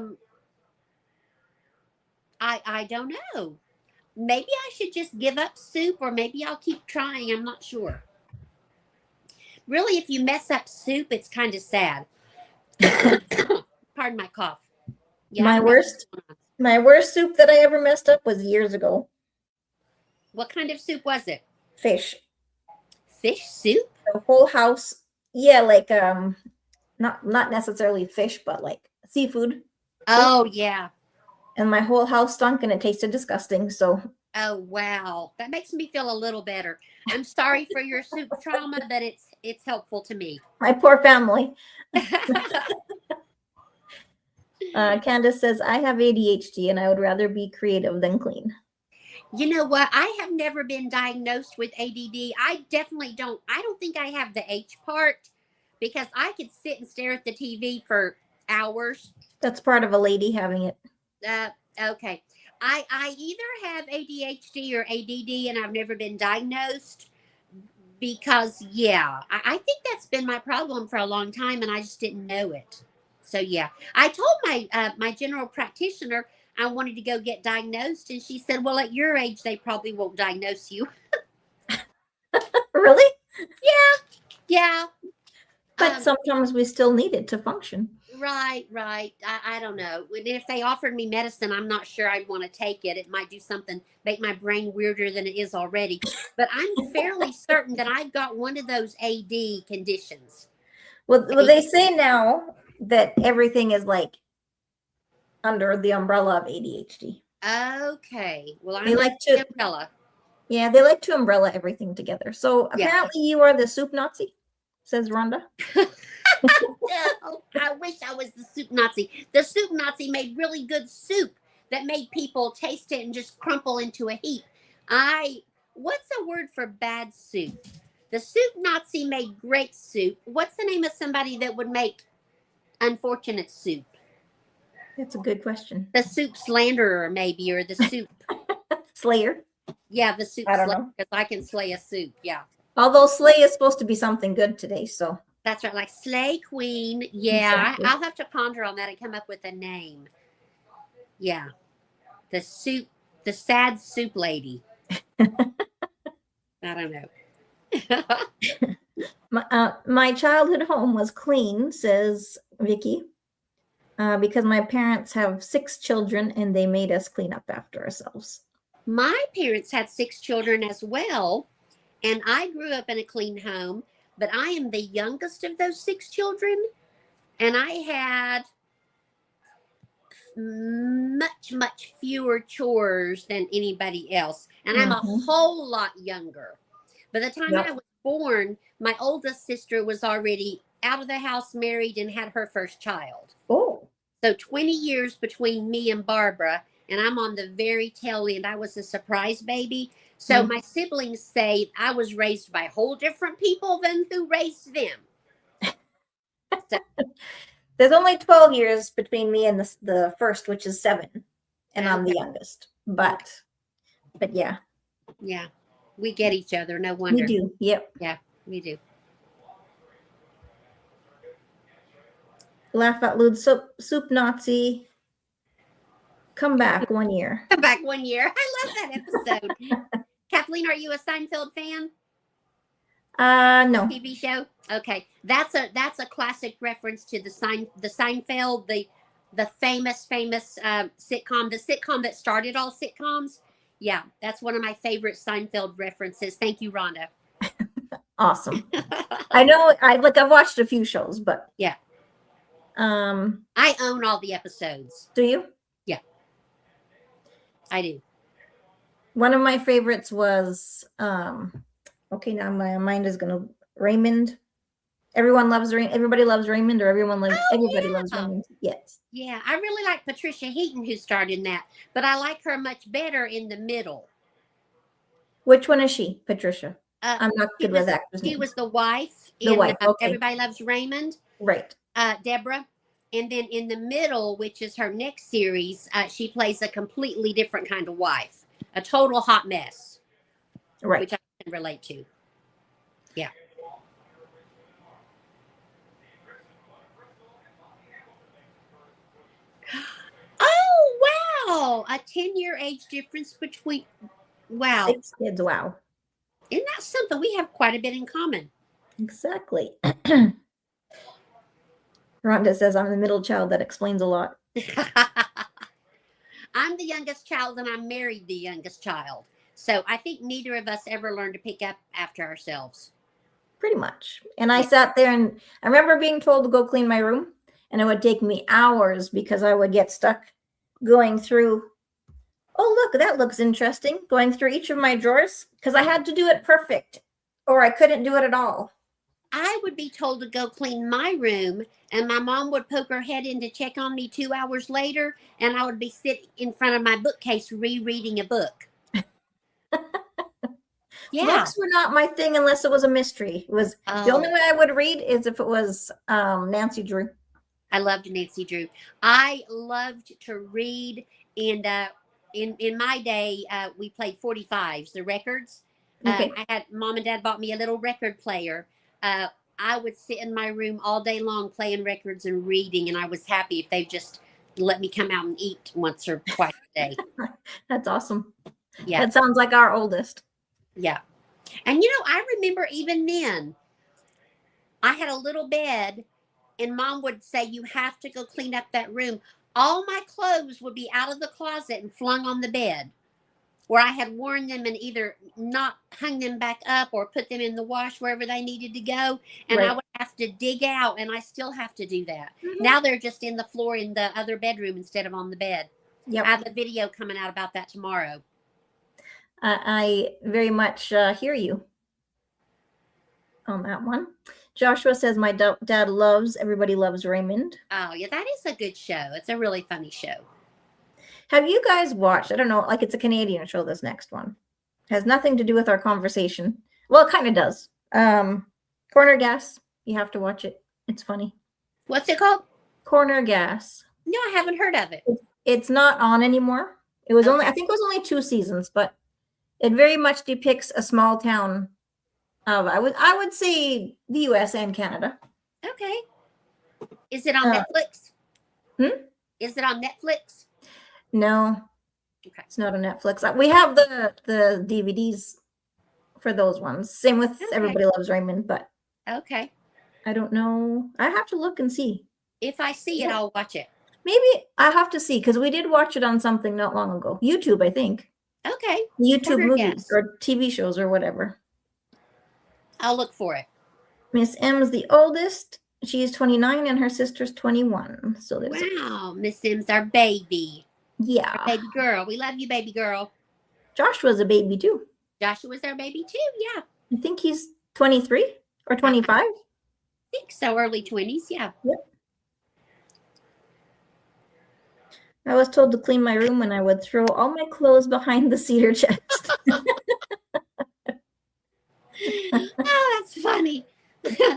don't know. Maybe I should just give up soup, or maybe I'll keep trying. I'm not sure. Really, if you mess up soup, it's kind of sad. Pardon my cough. Yeah, my worst soup that I ever messed up was years ago. What kind of soup was it? Fish. Fish soup? The whole house. Yeah, like not necessarily fish, but like seafood. Oh, yeah. And my whole house stunk and it tasted disgusting. So oh, wow, that makes me feel a little better. I'm sorry for your soup trauma, but it's helpful to me. My poor family. Candace says, I have ADHD and I would rather be creative than clean. You know what? I have never been diagnosed with ADD. I don't think I have the H part, because I could sit and stare at the TV for hours. That's part of a lady having it. Okay. I either have ADHD or ADD, and I've never been diagnosed because, yeah, I think that's been my problem for a long time, and I just didn't know it. So, yeah, I told my general practitioner I wanted to go get diagnosed, and she said, well, at your age, they probably won't diagnose you. Really? Yeah. But sometimes we still need it to function. Right. I don't know. If they offered me medicine, I'm not sure I'd want to take it. It might do something, make my brain weirder than it is already. But I'm fairly certain that I've got one of those AD conditions. Well, they say now that everything is like under the umbrella of ADHD. Okay. Well, I'm they like to umbrella. Yeah, they like to umbrella everything together. So apparently you are the soup Nazi, says Rhonda. Oh, I wish I was the soup Nazi. The soup Nazi made really good soup that made people taste it and just crumple into a heap. What's a word for bad soup? The soup Nazi made great soup. What's the name of somebody that would make unfortunate soup? That's a good question. The soup slanderer, maybe, or the soup. Slayer. Yeah, the soup I don't slayer, know. because I can slay a soup. Yeah. Although slay is supposed to be something good today, so. That's right, like Slay Queen. Yeah, Exactly. I'll have to ponder on that and come up with a name. Yeah. The soup, the sad soup lady. I don't know. My childhood home was clean, says Vicky, because my parents have 6 children and they made us clean up after ourselves. My parents had 6 children as well, and I grew up in a clean home, but I am the youngest of those 6 children, and I had much fewer chores than anybody else, and I'm a whole lot younger. By the time I was born, my oldest sister was already out of the house, married, and had her first child. Oh. So 20 years between me and Barbara, and I'm on the very tail end. I was a surprise baby. So my siblings say I was raised by whole different people than who raised them. So, there's only 12 years between me and the first, which is 7, and I'm the youngest. But yeah. Yeah, we get each other. No wonder. We do. Yep. Yeah, we do. Laugh out loud. Soup Nazi. Come back 1 year. Come back 1 year. I love that episode. Kathleen, are you a Seinfeld fan? No. TV show. Okay, that's a classic reference to the Seinfeld, the famous sitcom, the sitcom that started all sitcoms. Yeah, that's one of my favorite Seinfeld references. Thank you, Rhonda. Awesome. I know. I've watched a few shows, but yeah. I own all the episodes. Do you? Yeah, I do. One of my favorites was okay, now my mind is gonna Raymond. Everybody loves Raymond, or everybody loves Raymond. Yes. Yeah, I really like Patricia Heaton, who starred in that, but I like her much better in the middle. Which one is she, Patricia? I'm not good with actors' names. She was the wife. Okay. Everybody Loves Raymond. Right. Deborah. And then in the middle, which is her next series, she plays a completely different kind of wife, a total hot mess. Right. Which I can relate to. Yeah. Oh, wow. A 10-year age difference between, wow. 6 kids, wow. Isn't that something? We have quite a bit in common. Exactly. Rhonda says, I'm the middle child. That explains a lot. I'm the youngest child, and I'm married the youngest child. So I think neither of us ever learned to pick up after ourselves. Pretty much. And I sat there, and I remember being told to go clean my room, and it would take me hours because I would get stuck going through, oh, look, that looks interesting, going through each of my drawers, because I had to do it perfect, or I couldn't do it at all. I would be told to go clean my room, and my mom would poke her head in to check on me 2 hours later, and I would be sitting in front of my bookcase rereading a book. Yeah. Books were not my thing unless it was a mystery. It was the only way I would read is if it was Nancy Drew. I loved Nancy Drew. I loved to read, and in my day, we played 45s, the records. Okay. I had Mom and Dad bought me a little record player. I would sit in my room all day long playing records and reading, and I was happy if they just let me come out and eat once or twice a day. That's awesome. Yeah. That sounds like our oldest. Yeah. And, I remember even then, I had a little bed, and Mom would say, you have to go clean up that room. All my clothes would be out of the closet and flung on the bed, where I had worn them and either not hung them back up or put them in the wash wherever they needed to go. And I would have to dig out, and I still have to do that. Mm-hmm. Now they're just in the floor in the other bedroom instead of on the bed. Yep. I have a video coming out about that tomorrow. I very much hear you on that one. Joshua says, my dad loves Everybody Loves Raymond. Oh, yeah, that is a good show. It's a really funny show. Have you guys watched, I don't know, like it's a Canadian show, this next one. Has nothing to do with our conversation. Well, it kind of does. Corner Gas. You have to watch it. It's funny. What's it called? Corner Gas. No, I haven't heard of it. It's not on anymore. It was only, Okay. I think it was only 2 seasons, but it very much depicts a small town of, I would say the US and Canada. Okay. Is it on Uh, Netflix? hmm? Is it on Netflix? No, Okay. it's not on Netflix. We have the DVDs for those ones. Same with Okay. Everybody Loves Raymond, but Okay. I don't know. I have to look and see. If I see it, Yeah. I'll watch it. Maybe I have to see because we did watch it on something not long ago. YouTube, I think. Okay. YouTube Wonder, movies yes. or TV shows or whatever. I'll look for it. Miss M is the oldest. She's 29 and her sister's 21. So there's Wow, Miss Sims, our baby. yeah. Our baby girl. We love you, baby girl. Joshua's a baby too. Joshua's our baby too. Yeah. I think he's 23 or 25. I think so. Early 20s. Yeah. Yep. I was told to clean my room and I would throw all my clothes behind the cedar chest. Oh, that's funny.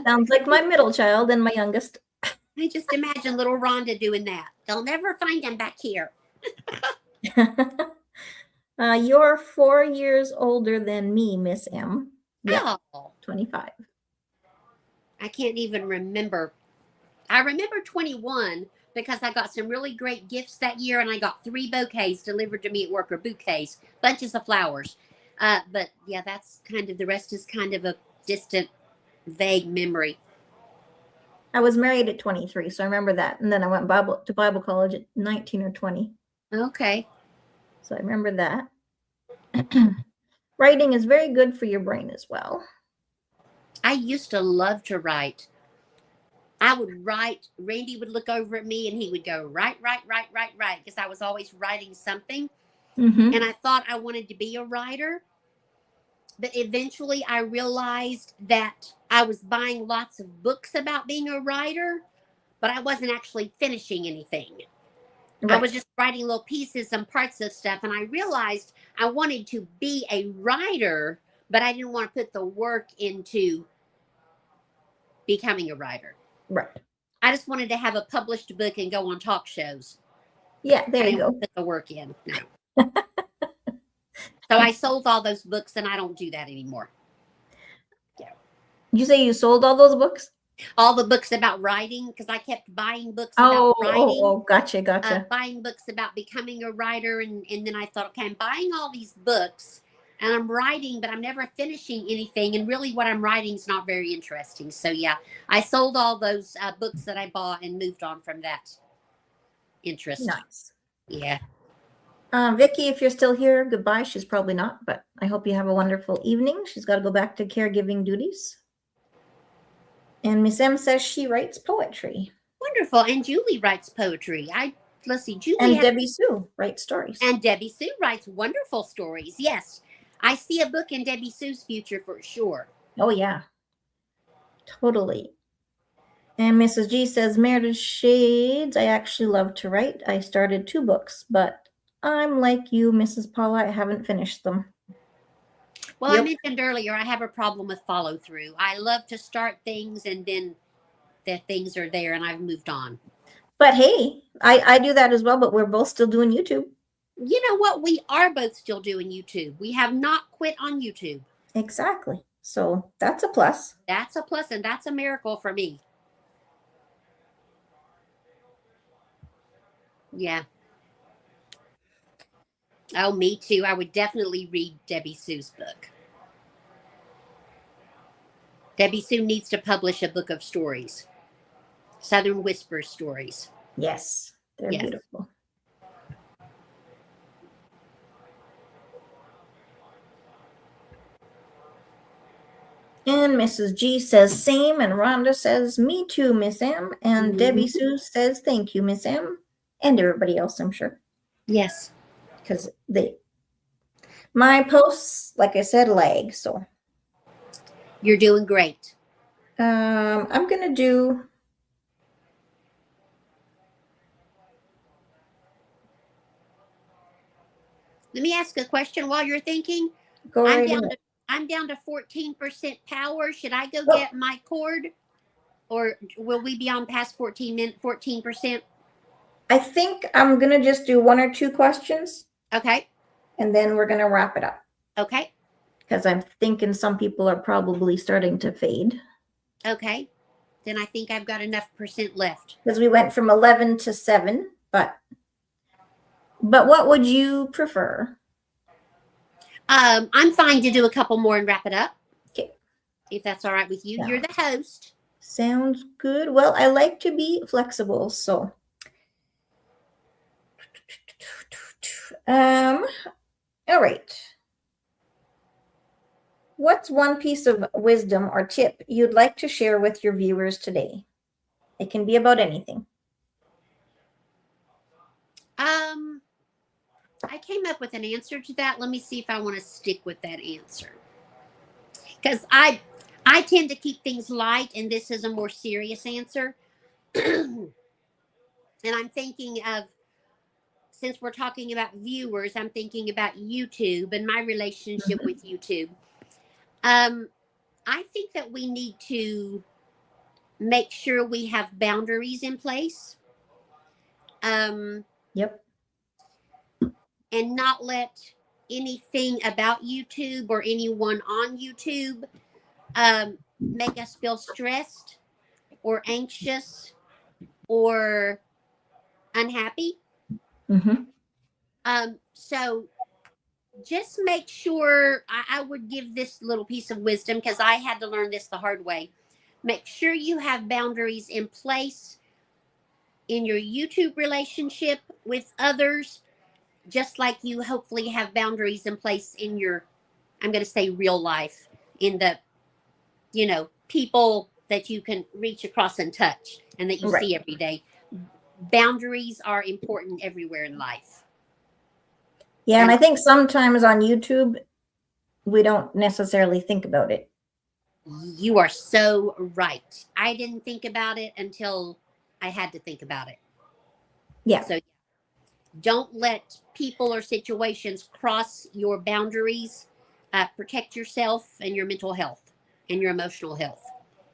Sounds like my middle child and my youngest. I just imagine little Rhonda doing that. They'll never find him back here. You're 4 years older than me, Miss M. Yep, Oh, 25. I can't even remember. I remember 21 because I got some really great gifts that year, and I got 3 bouquets delivered to me at work, or bouquets, bunches of flowers. But yeah, that's kind of, the rest is kind of a distant, vague memory. I was married at 23, so I remember that. And then I went to Bible college at 19 or 20. Okay. So I remember that. Writing is very good for your brain as well. I used to love to write. I would write. Randy would look over at me and he would go, write, because I was always writing something. Mm-hmm. And I thought I wanted to be a writer. But eventually I realized that I was buying lots of books about being a writer, but I wasn't actually finishing anything. Right. I was just writing little pieces and parts of stuff. And I realized I wanted to be a writer, but I didn't want to put the work into becoming a writer. Right. I just wanted to have a published book and go on talk shows. Yeah, there I you didn't go. put the work in. No. So I sold all those books and I don't do that anymore. Did you say you sold all those books? All the books about writing, because I kept buying books about writing. Oh, gotcha. Buying books about becoming a writer. And then I thought, okay, I'm buying all these books and I'm writing, but I'm never finishing anything. And really what I'm writing is not very interesting. So yeah, I sold all those books that I bought and moved on from that interest. Nice. Yeah. Vicki, if you're still here, goodbye. She's probably not, but I hope you have a wonderful evening. She's got to go back to caregiving duties. And Miss M says she writes poetry. Wonderful. And Julie writes poetry. Let's see, Julie. And Debbie Sue writes stories. And Debbie Sue writes wonderful stories. Yes. I see a book in Debbie Sue's future for sure. Oh, yeah. Totally. And Mrs. G says, Meredith Shades, I actually love to write. I started 2 books, but I'm like you, Mrs. Paula. I haven't finished them. Well, yep. I mentioned earlier, I have a problem with follow through. I love to start things and then the things are there and I've moved on. But hey, I do that as well, but we're both still doing YouTube. You know what? We are both still doing YouTube. We have not quit on YouTube. Exactly. So that's a plus. That's a plus, and that's a miracle for me. Yeah. Oh, me too. I would definitely read Debbie Sue's book. Debbie Sue needs to publish a book of stories. Southern Whisper stories. Yes, they're beautiful. And Mrs. G says same, and Rhonda says me too, Miss M. And Debbie Sue says thank you, Miss M. And everybody else, I'm sure. Yes. Because my posts, like I said, lag, so. You're doing great. I'm going to do. Let me ask a question while you're thinking. Go right ahead. I'm down to 14% power. Should I go get my cord? Or will we be on past 14%? I think I'm going to just do 1 or 2 questions, Okay. and then we're going to wrap it up. Okay. Because I'm thinking some people are probably starting to fade. Okay. Then I think I've got enough percent left. Because we went from 11 to 7, but what would you prefer? I'm fine to do a couple more and wrap it up. Okay. If that's all right with you. Yeah. You're the host. Sounds good. Well, I like to be flexible, so. All right. What's one piece of wisdom or tip you'd like to share with your viewers today? It can be about anything. I came up with an answer to that. Let me see if I want to stick with that answer. Because I tend to keep things light, and this is a more serious answer. And I'm thinking of, since we're talking about viewers, I'm thinking about YouTube and my relationship with YouTube. I think that we need to make sure we have boundaries in place. Yep. And not let anything about YouTube or anyone on YouTube make us feel stressed or anxious or unhappy. So just make sure, I would give this little piece of wisdom because I had to learn this the hard way. Make sure you have boundaries in place in your YouTube relationship with others, just like you hopefully have boundaries in place in your, I'm going to say real life, in the, people that you can reach across and touch and that you see every day. Boundaries are important everywhere in life. Yeah, and I think sometimes on YouTube, we don't necessarily think about it. You are so right. I didn't think about it until I had to think about it. Yeah. So don't let people or situations cross your boundaries. Protect yourself and your mental health and your emotional health.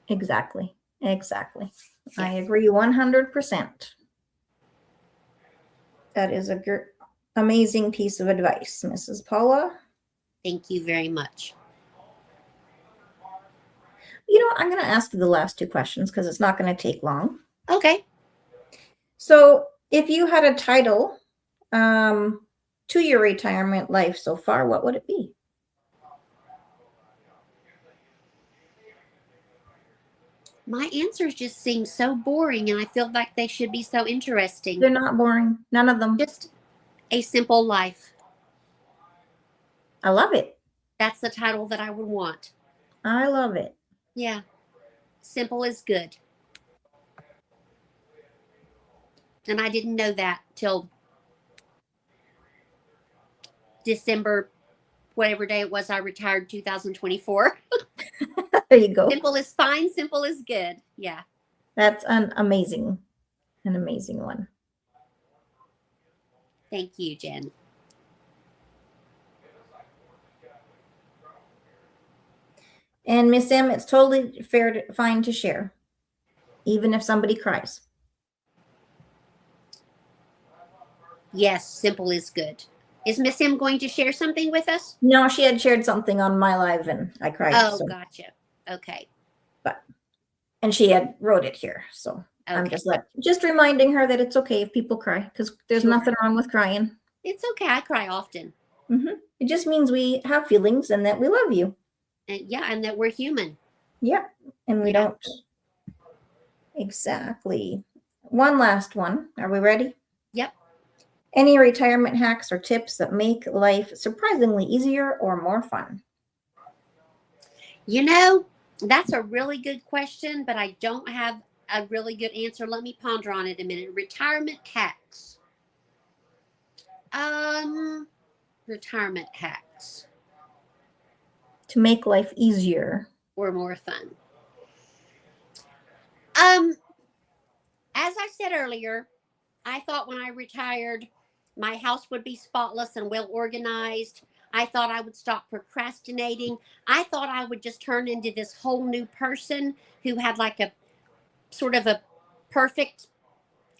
Exactly. Exactly. Yes. I agree 100%. That is a amazing piece of advice, Mrs. Paula. Thank you very much. I'm going to ask you the last 2 questions because it's not going to take long. Okay. So if you had a title to your retirement life so far, what would it be? My answers just seem so boring, and I feel like they should be so interesting. They're not boring. None of them. Just a simple life. I love it. That's the title that I would want. I love it. Yeah. Simple is good. And I didn't know that till December, whatever day it was, I retired 2024. There you go. Simple is fine. Simple is good. Yeah. That's an amazing one. Thank you, Jen. And Miss M, it's totally fine to share, even if somebody cries. Yes, simple is good. Is Miss M going to share something with us? No, she had shared something on my live and I cried. Oh, so. Gotcha. Okay. And she had wrote it here. So okay. I'm just reminding her that it's okay if people cry because there's nothing wrong with crying. It's okay. I cry often. It just means we have feelings and that we love you. And and that we're human. Yeah. And we don't. Exactly. One last one. Are we ready? Yep. Any retirement hacks or tips that make life surprisingly easier or more fun? That's a really good question, but I don't have a really good answer. Let me ponder on it a minute. Retirement hacks. Retirement hacks. To make life easier. Or more fun. As I said earlier, I thought when I retired, my house would be spotless and well organized. I thought I would stop procrastinating. I thought I would just turn into this whole new person who had like a sort of a perfect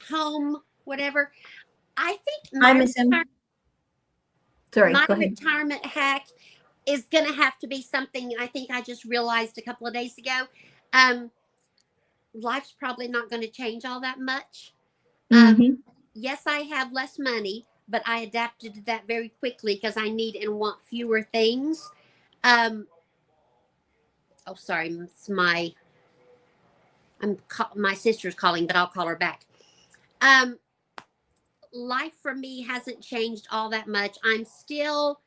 home whatever. I think I miss him. Sorry, my go ahead. retirement hack is going to have to be something I think I just realized a couple of days ago. Um, Life's probably not going to change all that much. Mm-hmm. Yes, I have less money, but I adapted to that very quickly because I need and want fewer things. Um, oh, sorry, it's my sister's calling, but I'll call her back. Um, Life for me hasn't changed all that much. I'm still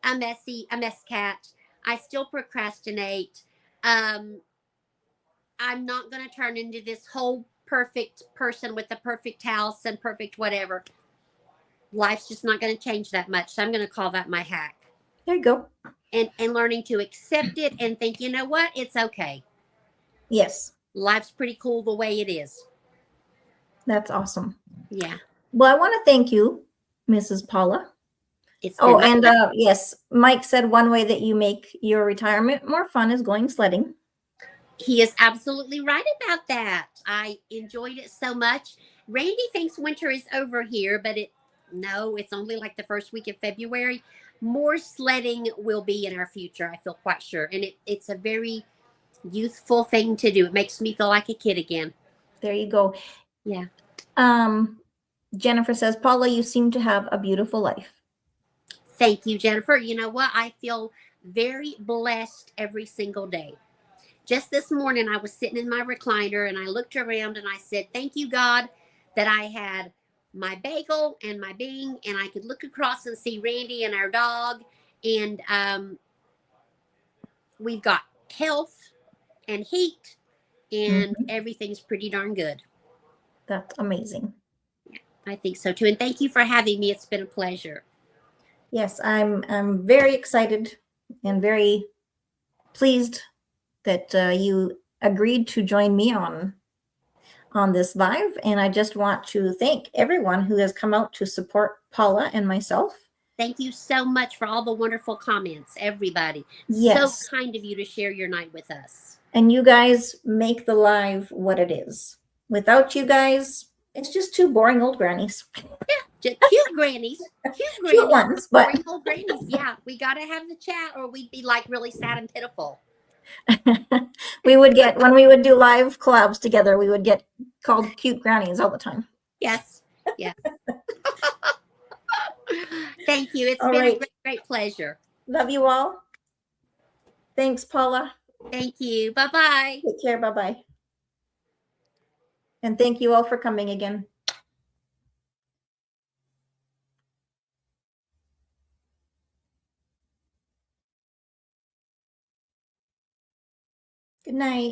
a mess cat. I still procrastinate. Um, I'm not going to turn into this whole perfect person with the perfect house and perfect whatever. Life's just not going to change that much. So I'm going to call that my hack. There you go. And learning to accept it and think, you know what? It's okay. Yes, Life's pretty cool the way it is. that's awesome. Yeah. Well, I want to thank you, Mrs. Paula. It's Oh, been my and yes, Mike said one way that you make your retirement more fun is going sledding. He is absolutely right about that. I enjoyed it so much. Randy thinks winter is over here, but it's only like the first week of February. More sledding will be in our future, I feel quite sure. And it's a very youthful thing to do. It makes me feel like a kid again. There you go. Yeah. Jennifer says, Paula, you seem to have a beautiful life. Thank you, Jennifer. You know what? I feel very blessed every single day. Just this morning, I was sitting in my recliner and I looked around and I said, thank you, God, that I had my bagel and my Bing, and I could look across and see Randy and our dog. And we've got health and heat, and everything's pretty darn good. That's amazing. Yeah, I think so too. And thank you for having me. It's been a pleasure. Yes, I'm very excited and very pleased that you agreed to join me on this live. And I just want to thank everyone who has come out to support Paula and myself. Thank you so much for all the wonderful comments, everybody. Yes. So kind of you to share your night with us. And you guys make the live what it is. Without you guys, it's just two boring old grannies. Yeah, just cute grannies. Cute ones, but boring old grannies. Yeah, we got to have the chat or we'd be like really sad and pitiful. we would get, when we would do live collabs together, we would get called cute grannies all the time. Yes. Yes. Thank you. It's All been right. a great, great pleasure. Love you all. Thanks, Paula. Thank you. Bye-bye. Take care. Bye-bye. And thank you all for coming again. Good night.